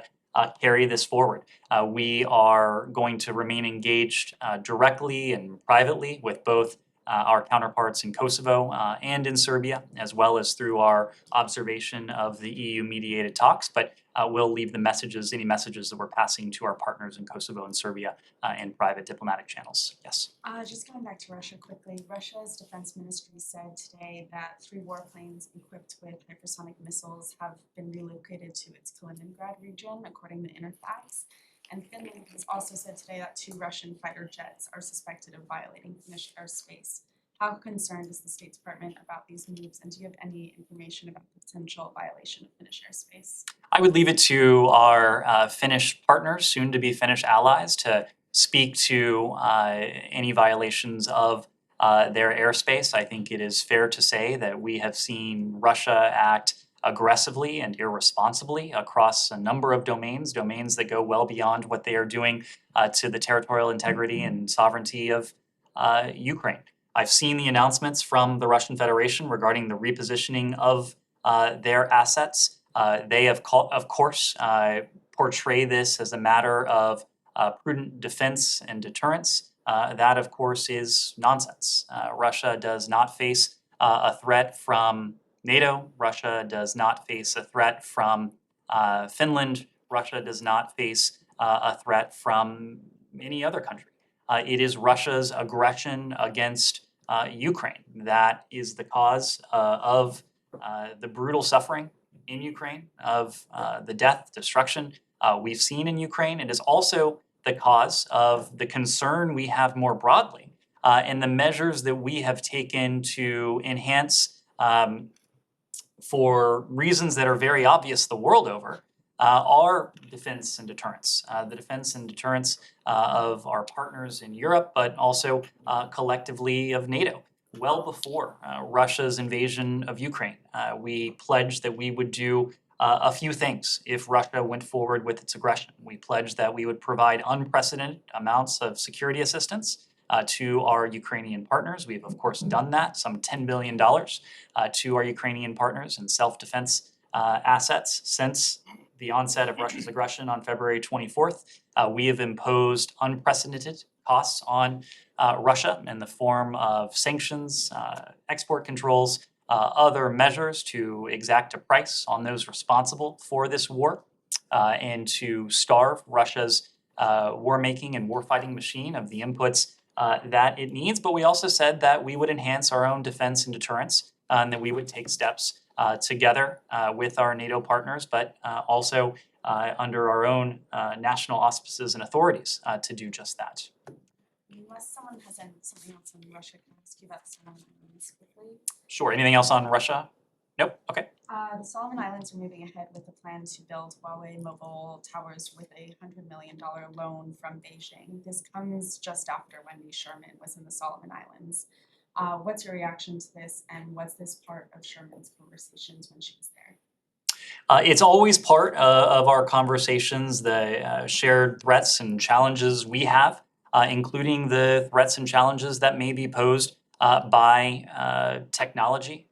carry this forward. We are going to remain engaged directly and privately with both our counterparts in Kosovo and in Serbia, as well as through our observation of the EU-mediated talks. But we'll leave the messages, any messages that we're passing to our partners in Kosovo and Serbia in private diplomatic channels. Yes. Just going back to Russia quickly, Russia's defense ministry said today that 3 warplanes equipped with hypersonic missiles have been relocated to its Kaliningrad region, according to Interfax. And Finland has also said today that 2 Russian fighter jets are suspected of violating Finnish airspace. How concerned is the State Department about these moves, and do you have any information about the potential violation of Finnish airspace? I would leave it to our Finnish partners, soon to be Finnish allies, to speak to any violations of their airspace. I think it is fair to say that we have seen Russia act aggressively and irresponsibly across a number of domains that go well beyond what they are doing to the territorial integrity and sovereignty of Ukraine. I've seen the announcements from the Russian Federation regarding the repositioning of their assets. They have, of course, portray this as a matter of prudent defense and deterrence. That, of course, is nonsense. Russia does not face a threat from NATO. Russia does not face a threat from Finland. Russia does not face a threat from any other country. It is Russia's aggression against Ukraine that is the cause of the brutal suffering in Ukraine, of the death, destruction we've seen in Ukraine. It is also the cause of the concern we have more broadly and the measures that we have taken to enhance for reasons that are very obvious the world over, our defense and deterrence. The defense and deterrence of our partners in Europe, but also collectively of NATO. Well before Russia's invasion of Ukraine, we pledged that we would do a few things if Russia went forward with its aggression. We pledged that we would provide unprecedented amounts of security assistance to our Ukrainian partners. We've of course done that, some $10 billion to our Ukrainian partners in self-defense assets since the onset of Russia's aggression on February 24th. We have imposed unprecedented costs on Russia in the form of sanctions, export controls, other measures to exact a price on those responsible for this war and to starve Russia's war-making and war-fighting machine of the inputs that it needs. But we also said that we would enhance our own defense and deterrence and that we would take steps together with our NATO partners, but also under our own national auspices and authorities to do just that. Unless someone has something else on Russia, can I ask you about the Solomon Islands quickly? Sure. Anything else on Russia? Nope. Okay. The Solomon Islands are moving ahead with a plan to build Huawei mobile towers with a $100 million loan from Beijing. This comes just after Wendy Sherman was in the Solomon Islands. What's your reaction to this, and was this part of Sherman's conversations when she was there? It's always part of our conversations, the shared threats and challenges we have, including the threats and challenges that may be posed by technology,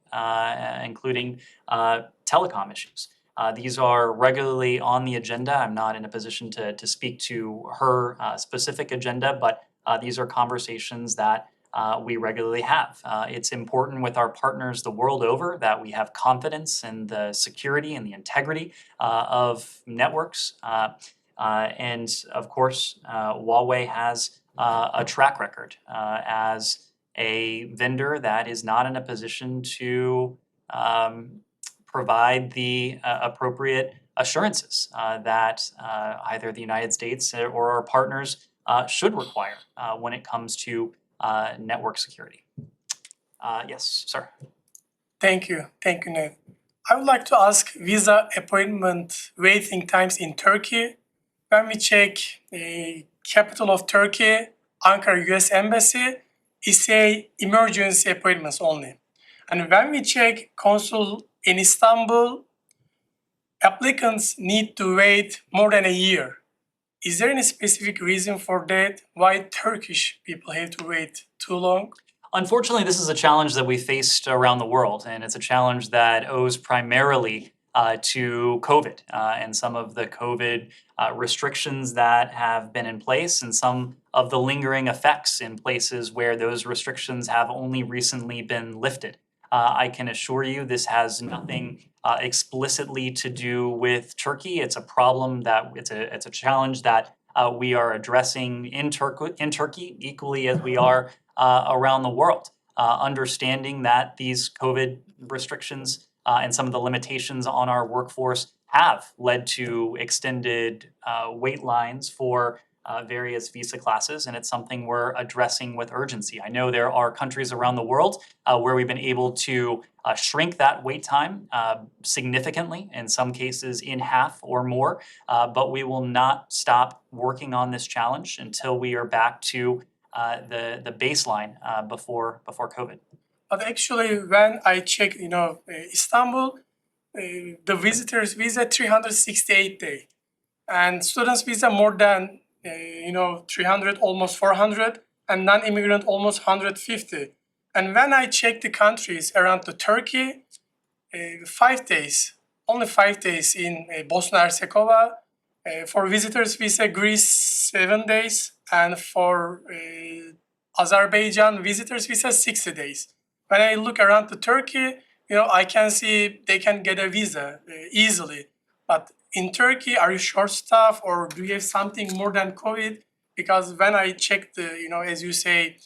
including telecom issues. These are regularly on the agenda. I'm not in a position to speak to her specific agenda, but these are conversations that we regularly have. It's important with our partners the world over that we have confidence in the security and the integrity of networks. And of course, Huawei has a track record as a vendor that is not in a position to provide the appropriate assurances that either the United States or our partners should require when it comes to network security. Yes, sir. Thank you, Ned. I would like to ask visa appointment waiting times in Turkey. When we check the capital of Turkey, Ankara US Embassy, it say emergency appointments only. And when we check consul in Istanbul, applicants need to wait more than a year. Is there any specific reason for that? Why Turkish people have to wait too long? Unfortunately, this is a challenge that we faced around the world, and it's a challenge that owes primarily to COVID and some of the COVID restrictions that have been in place and some of the lingering effects in places where those restrictions have only recently been lifted. I can assure you this has nothing explicitly to do with Turkey. It's a problem that it's a challenge that we are addressing in Turkey equally as we are around the world, understanding that these COVID restrictions and some of the limitations on our workforce have led to extended wait lines for various visa classes, and it's something we're addressing with urgency. I know there are countries around the world where we've been able to shrink that wait time significantly, in some cases in half or more, but we will not stop working on this challenge until we are back to the baseline before COVID. But actually, when I check, Istanbul, the visitors visa 368 day, and students visa more than 300, almost 400, and non-immigrant almost 150. And when I check the countries around the Turkey, 5 days, only 5 days in Bosnia Herzegovina. For visitors visa, Greece 7 days, and for Azerbaijan visitors visa 60 days. When I look around to Turkey, I can see they can get a visa easily. But in Turkey, are you short staff or do you have something more than COVID? Because when I check the, as you say,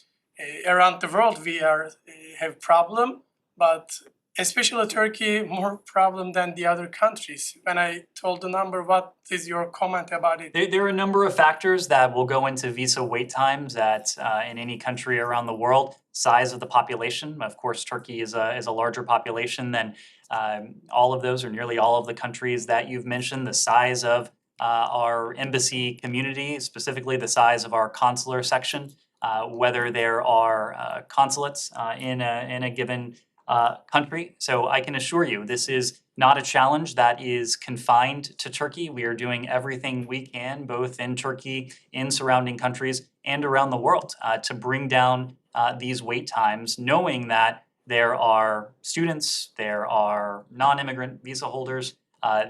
around the world we have problem, but especially Turkey more problem than the other countries. When I told the number, what is your comment about it? There are a number of factors that will go into visa wait times in any country around the world. Size of the population, of course, Turkey is a larger population than all of those or nearly all of the countries that you've mentioned. The size of our embassy community, specifically the size of our consular section, whether there are consulates in a given country. So I can assure you this is not a challenge that is confined to Turkey. We are doing everything we can, both in Turkey, in surrounding countries, and around the world to bring down these wait times, knowing that there are students, there are non-immigrant visa holders,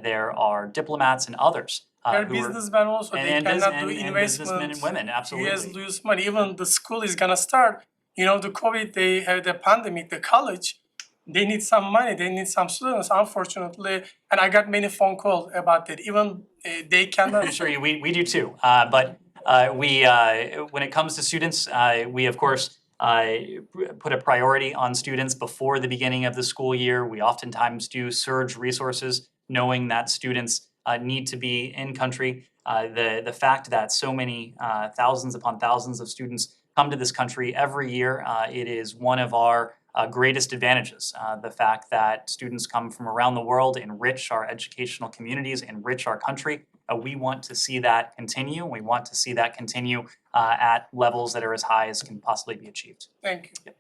there are diplomats and others. There are businessmen also, they cannot do and businessmen and investments. women, absolutely. US lose money, even the school is gonna start. The COVID, they have the pandemic, the college, they need some money, they need some students, unfortunately. And I got many phone calls about it, even they cannot. I'm sure we do too. But when it comes to students, we of course put a priority on students before the beginning of the school year. We oftentimes do surge resources, knowing that students need to be in country. The fact that so many thousands upon thousands of students come to this country every year, it is one of our greatest advantages. The fact that students come from around the world, enrich our educational communities, enrich our country. We want to see that continue. We want to see that continue at levels that are as high as can possibly be achieved. Thank you.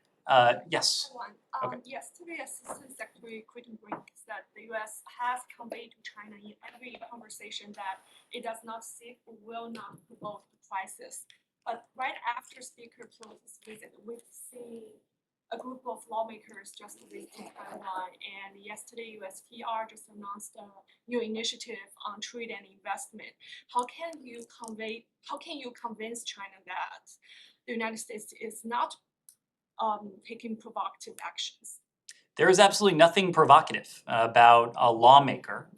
Yes. Okay. Yesterday, Assistant Secretary Crittenbrink said the U.S. has conveyed to China in every conversation that it does not seek or will not provoke the crisis. But right after Speaker Pelosi's visit, we've seen a group of lawmakers just visiting Taiwan, and yesterday USTR just announced a new initiative on trade and investment. How can you convince China that the United States is not taking provocative actions? There is absolutely nothing provocative about a lawmaker,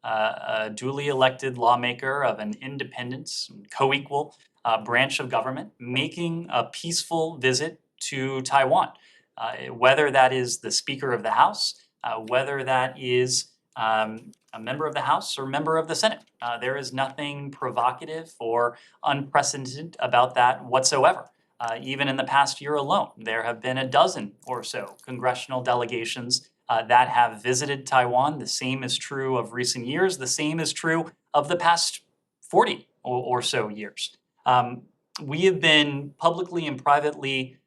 a duly elected lawmaker of an independent, co-equal branch of government, making a peaceful visit to Taiwan. Whether that is the Speaker of the House, whether that is a member of the House or member of the Senate. There is nothing provocative or unprecedented about that whatsoever. Even in the past year alone, there have been a dozen or so congressional delegations that have visited Taiwan. The same is true of recent years. The same is true of the past 40 or so years. We have been publicly and privately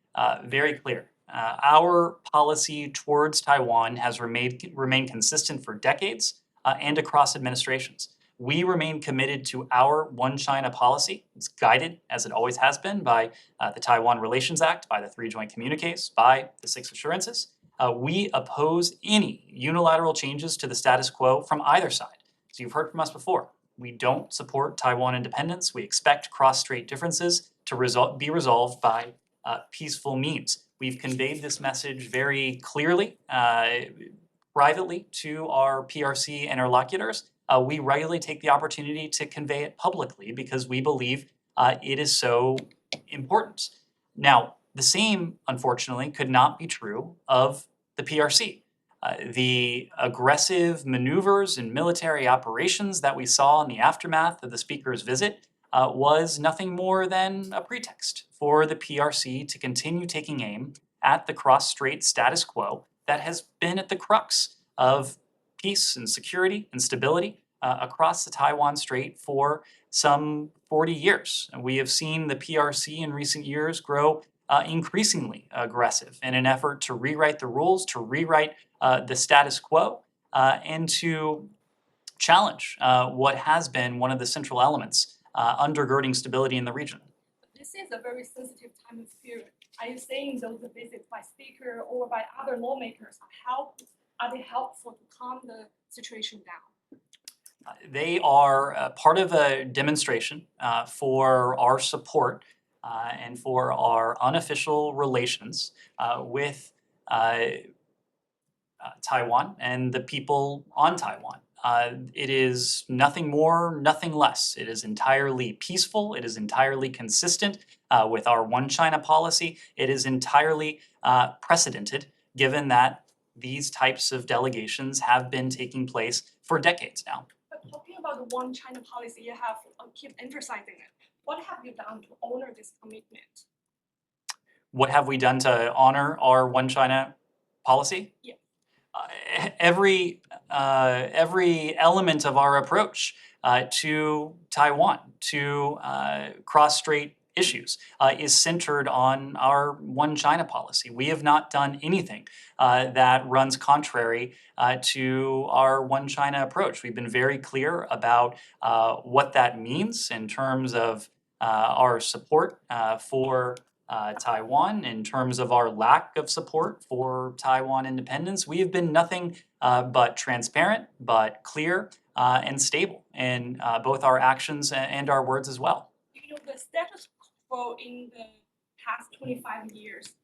very clear. Our policy towards Taiwan has remained consistent for decades and across administrations. We remain committed to our One China policy. It's guided, as it always has been, by the Taiwan Relations Act, by the 3 joint communiques, by the 6 assurances. We oppose any unilateral changes to the status quo from either side. So you've heard from us before. We don't support Taiwan independence. We expect cross-strait differences to be resolved by peaceful means. We've conveyed this message very clearly, privately to our PRC interlocutors. We regularly take the opportunity to convey it publicly because we believe it is so important. Now, the same, unfortunately, could not be true of the PRC. The aggressive maneuvers and military operations that we saw in the aftermath of the Speaker's visit was nothing more than a pretext for the PRC to continue taking aim at the cross-strait status quo that has been at the crux of peace and security and stability across the Taiwan Strait for some 40 years. And we have seen the PRC in recent years grow increasingly aggressive in an effort to rewrite the rules, to rewrite the status quo, and to challenge what has been one of the central elements undergirding stability in the region. This is a very sensitive time of period. Are you saying those visits by Speaker or by other lawmakers are they helpful to calm the situation down? They are part of a demonstration for our support and for our unofficial relations with Taiwan and the people on Taiwan. It is nothing more, nothing less. It is entirely peaceful. It is entirely consistent with our One China policy. It is entirely precedented, given that these types of delegations have been taking place for decades now. But talking about the One China policy, you have keep emphasizing it. What have you done to honor this commitment? What have we done to honor our One China policy? Yeah. Every element of our approach to Taiwan, to cross-strait issues, is centered on our One China policy. We have not done anything that runs contrary to our One China approach. We've been very clear about what that means in terms of our support for Taiwan, in terms of our lack of support for Taiwan independence. We have been nothing but transparent, but clear and stable in both our actions and our words as well. You know, the status quo in the past 25 years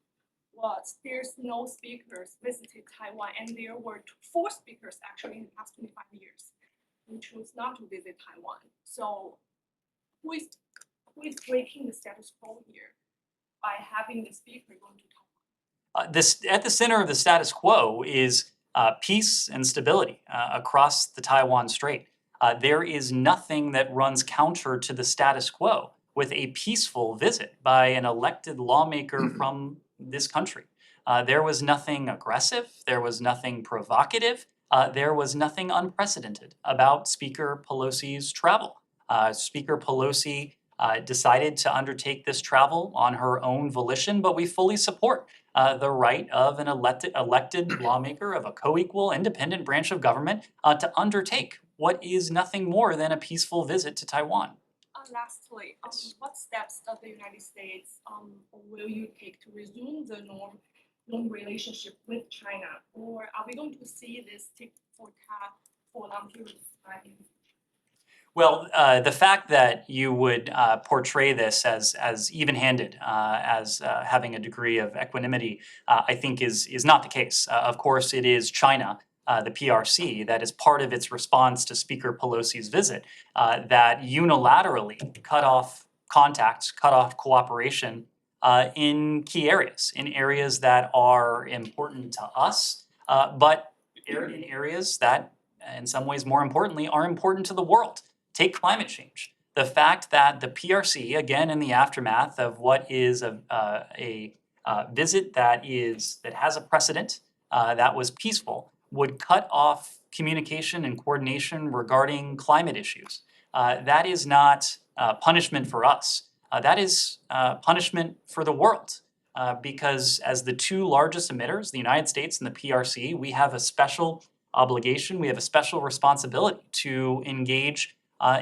was there's no speakers visited Taiwan, and there were 4 speakers actually in the past 25 years who chose not to visit Taiwan. So who is breaking the status quo here by having the speaker going to Taiwan? At the center of the status quo is peace and stability across the Taiwan Strait. There is nothing that runs counter to the status quo with a peaceful visit by an elected lawmaker from this country. There was nothing aggressive, there was nothing provocative, there was nothing unprecedented about Speaker Pelosi's travel. Speaker Pelosi decided to undertake this travel on her own volition, but we fully support the right of an elected lawmaker of a co-equal independent branch of government to undertake what is nothing more than a peaceful visit to Taiwan. Lastly, what steps does the United States will you take to resume the normal relationship with China, or are we going to see this tick for tat for a long period of time? Well, the fact that you would portray this as even-handed, as having a degree of equanimity, I think is not the case. Of course, it is China, the PRC, that is part of its response to Speaker Pelosi's visit, that unilaterally cut off contacts, cut off cooperation in key areas, in areas that are important to us, but in areas that in some ways more importantly, are important to the world. Take climate change. The fact that the PRC, again in the aftermath of what is a visit that has a precedent that was peaceful, would cut off communication and coordination regarding climate issues. That is not punishment for us. That is punishment for the world. Because as the two largest emitters, the United States and the PRC, we have a special obligation, we have a special responsibility to engage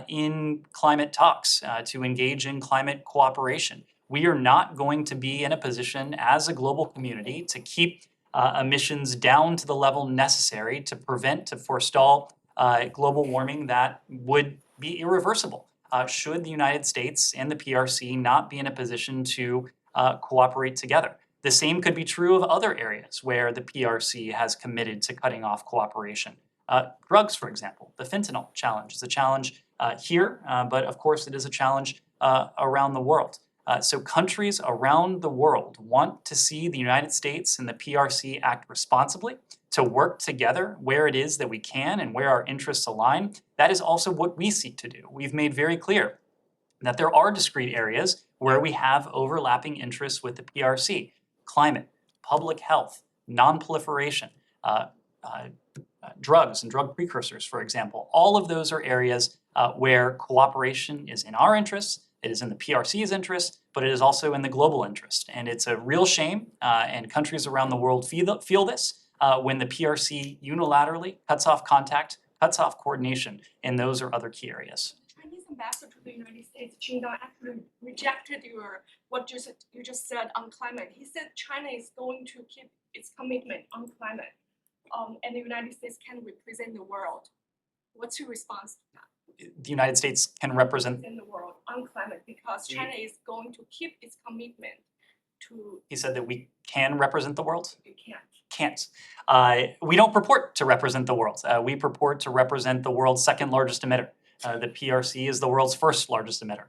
in climate talks, to engage in climate cooperation. We are not going to be in a position as a global community to keep emissions down to the level necessary to forestall global warming that would be irreversible. Should the United States and the PRC not be in a position to cooperate together. The same could be true of other areas where the PRC has committed to cutting off cooperation. Drugs, for example, the fentanyl challenge is a challenge here, but of course it is a challenge around the world. So countries around the world want to see the United States and the PRC act responsibly, to work together where it is that we can and where our interests align. That is also what we seek to do. We've made very clear that there are discrete areas where we have overlapping interests with the PRC. Climate, public health, non-proliferation, drugs and drug precursors, for example. All of those are areas where cooperation is in our interests, it is in the PRC's interest, but it is also in the global interest. And it's a real shame, and countries around the world feel this, when the PRC unilaterally cuts off contact, cuts off coordination in those or other key areas. Chinese ambassador to the United States, Qin Gang, actually rejected what you just said on climate. He said China is going to keep its commitment on climate, and the United States can represent the world. What's your response to that? The United States can represent. In the world on climate, because China is going to keep its commitment to. He said that we can represent the world? You can't. Can't. We don't purport to represent the world. We purport to represent the world's second largest emitter. The PRC is the world's first largest emitter.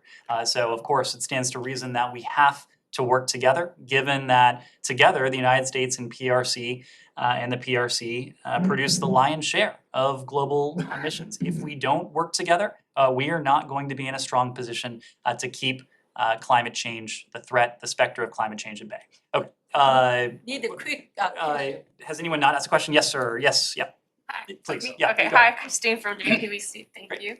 So of course, it stands to reason that we have to work together, given that together the United States and PRC and the PRC produce the lion's share of global emissions. If we don't work together, we are not going to be in a strong position to keep climate change, the threat, the specter of climate change at bay. Okay. Need a quick. Has anyone not asked a question? Yes, sir. Yes, yeah. Please, yeah. Okay, go ahead. hi, Christine from JPVC, thank you.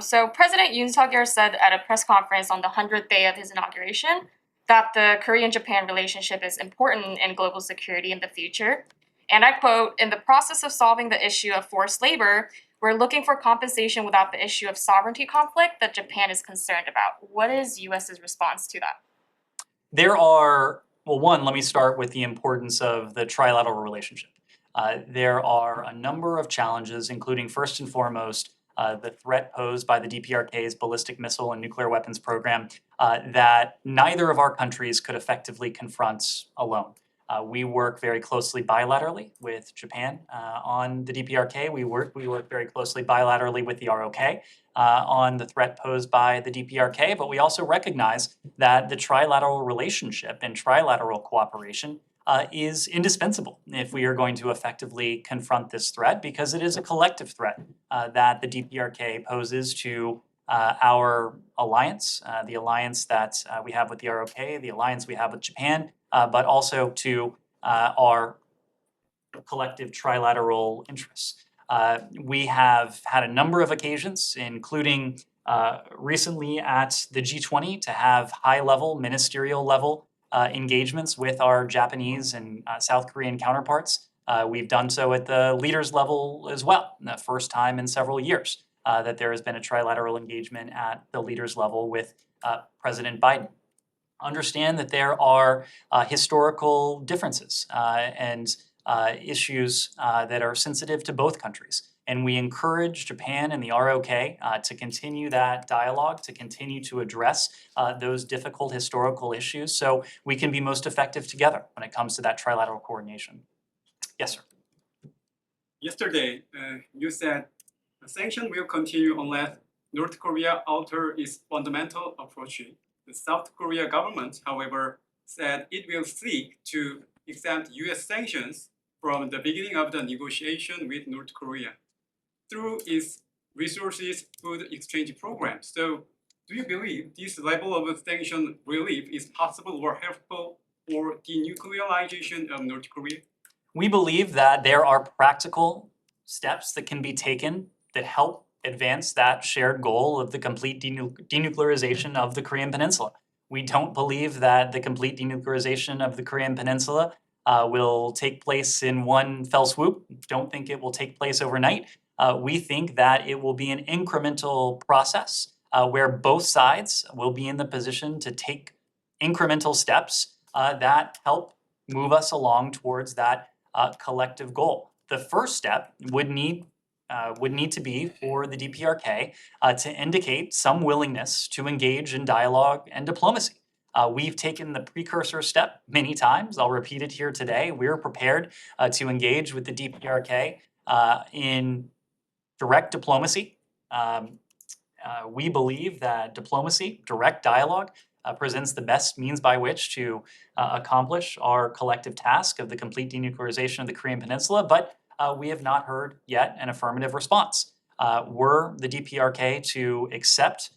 So President Yoon Suk-yeol said at a press conference on the 100th day of his inauguration that the Korean-Japan relationship is important in global security in the future. And I quote, "In the process of solving the issue of forced labor, we're looking for compensation without the issue of sovereignty conflict that Japan is concerned about." What is US's response to that? There are, well, one, let me start with the importance of the trilateral relationship. There are a number of challenges, including first and foremost, the threat posed by the DPRK's ballistic missile and nuclear weapons program that neither of our countries could effectively confront alone. We work very closely bilaterally with Japan on the DPRK. We work very closely bilaterally with the ROK on the threat posed by the DPRK, but we also recognize that the trilateral relationship and trilateral cooperation is indispensable if we are going to effectively confront this threat, because it is a collective threat that the DPRK poses to our alliance, the alliance that we have with the ROK, the alliance we have with Japan, but also to our collective trilateral interests. We have had a number of occasions, including recently at the G20, to have high-level, ministerial-level engagements with our Japanese and South Korean counterparts. We've done so at the leaders level as well, the first time in several years that there has been a trilateral engagement at the leaders level with President Biden. Understand that there are historical differences and issues that are sensitive to both countries. And we encourage Japan and the ROK to continue that dialogue, to continue to address those difficult historical issues so we can be most effective together when it comes to that trilateral coordination. Yes, sir. Yesterday, you said the sanction will continue unless North Korea alters its fundamental approach. The South Korea government, however, said it will seek to exempt US sanctions from the beginning of the negotiation with North Korea. through its resources food exchange program. So do you believe this level of sanction relief is possible or helpful for denuclearization of North Korea? We believe that there are practical steps that can be taken that help advance that shared goal of the complete denuclearization of the Korean Peninsula. We don't believe that the complete denuclearization of the Korean Peninsula will take place in one fell swoop. Don't think it will take place overnight. We think that it will be an incremental process where both sides will be in the position to take incremental steps that help move us along towards that collective goal. The first step would need to be for the DPRK to indicate some willingness to engage in dialogue and diplomacy. We've taken the precursor step many times. I'll repeat it here today. We're prepared to engage with the DPRK in direct diplomacy. We believe that diplomacy, direct dialogue, presents the best means by which to accomplish our collective task of the complete denuclearization of the Korean Peninsula, but we have not heard yet an affirmative response. Were the DPRK to accept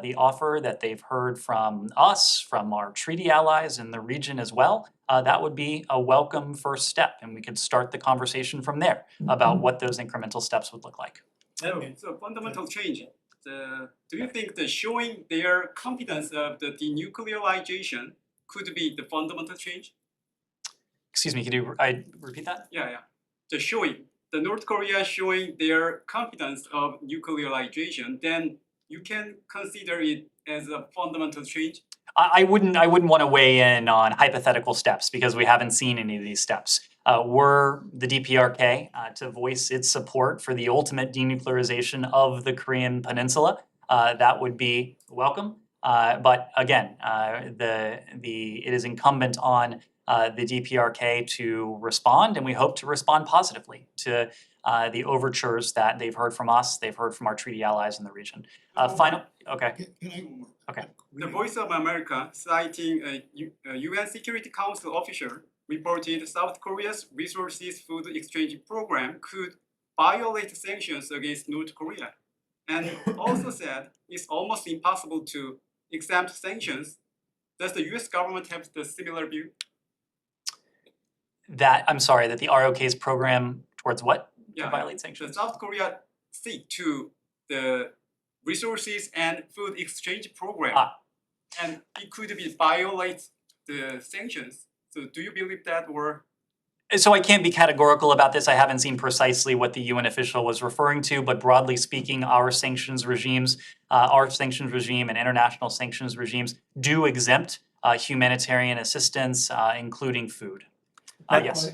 the offer that they've heard from us, from our treaty allies in the region as well, that would be a welcome first step, and we could start the conversation from there about what those incremental steps would look like. So fundamental change. Do you think that showing their confidence of the denuclearization could be the fundamental change? Excuse me, could you repeat that? Yeah. The North Korea showing their confidence of nuclearization, then you can consider it as a fundamental change? I wouldn't want to weigh in on hypothetical steps because we haven't seen any of these steps. Were the DPRK to voice its support for the ultimate denuclearization of the Korean Peninsula, that would be welcome. But again, it is incumbent on the DPRK to respond, and we hope to respond positively to the overtures that they've heard from us, they've heard from our treaty allies in the region. Okay. Okay. The Voice of America, citing a UN Security Council official, reported South Korea's resources food exchange program could violate sanctions against North Korea, and also said it's almost impossible to exempt sanctions. Does the US government have the similar view? That the ROK's program towards what? To violate sanctions? South Korea seek to the resources and food exchange program, and it could be violate the sanctions. So do you believe that, or? So I can't be categorical about this. I haven't seen precisely what the UN official was referring to, but broadly speaking, our sanctions regime and international sanctions regimes do exempt humanitarian assistance, including food. Yes.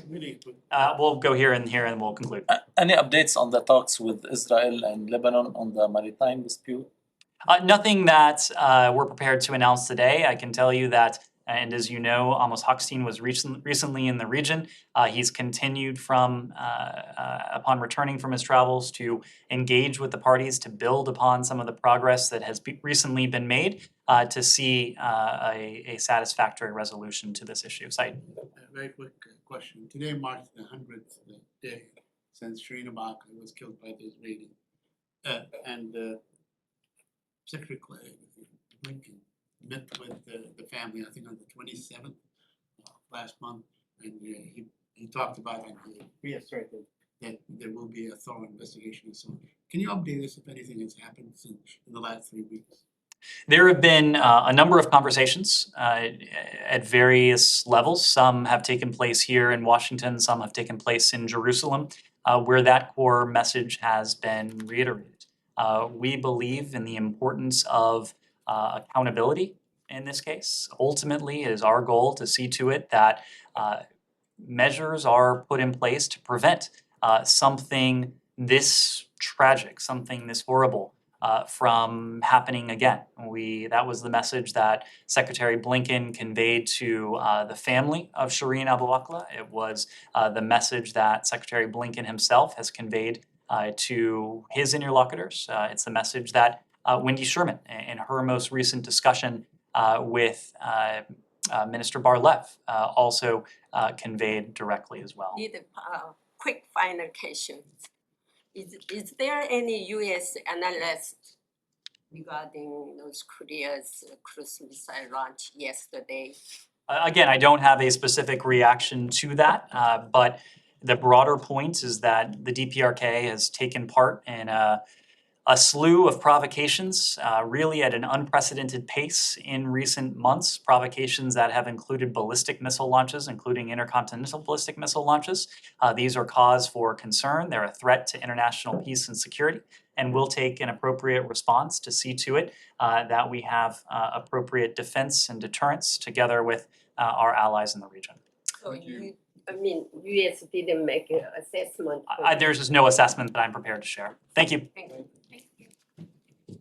We'll go here and we'll conclude. Any updates on the talks with Israel and Lebanon on the maritime dispute? Nothing that we're prepared to announce today. I can tell you that, and as you know, Amos Hochstein was recently in the region. He's continued upon returning from his travels to engage with the parties to build upon some of the progress that has recently been made to see a satisfactory resolution to this issue. Said. Very quick question. Today marks the 100th day since Shireen Abu Akleh was killed by the Israeli. And Secretary Blinken met with the family, I think on the 27th last month, and he talked about and he reasserted that there will be a thorough investigation and so on. Can you update us if anything has happened in the last 3 weeks? There have been a number of conversations at various levels. Some have taken place here in Washington, some have taken place in Jerusalem, where that core message has been reiterated. We believe in the importance of accountability in this case. Ultimately, it is our goal to see to it that measures are put in place to prevent something this tragic, something this horrible from happening again. That was the message that Secretary Blinken conveyed to the family of Shireen Abu Akleh. It was the message that Secretary Blinken himself has conveyed to his interlocutors. It's the message that Wendy Sherman, in her most recent discussion with Minister Bar-Lev, also conveyed directly as well. Need a quick final question. Is there any US analysis regarding North Korea's cruise missile launch yesterday? Again, I don't have a specific reaction to that, but the broader point is that the DPRK has taken part in a slew of provocations, really at an unprecedented pace in recent months, provocations that have included ballistic missile launches, including intercontinental ballistic missile launches. These are cause for concern. They're a threat to international peace and security, and we'll take an appropriate response to see to it that we have appropriate defense and deterrence together with our allies in the region. So US didn't make an assessment. There's just no assessment that I'm prepared to share. Thank you. Thank you.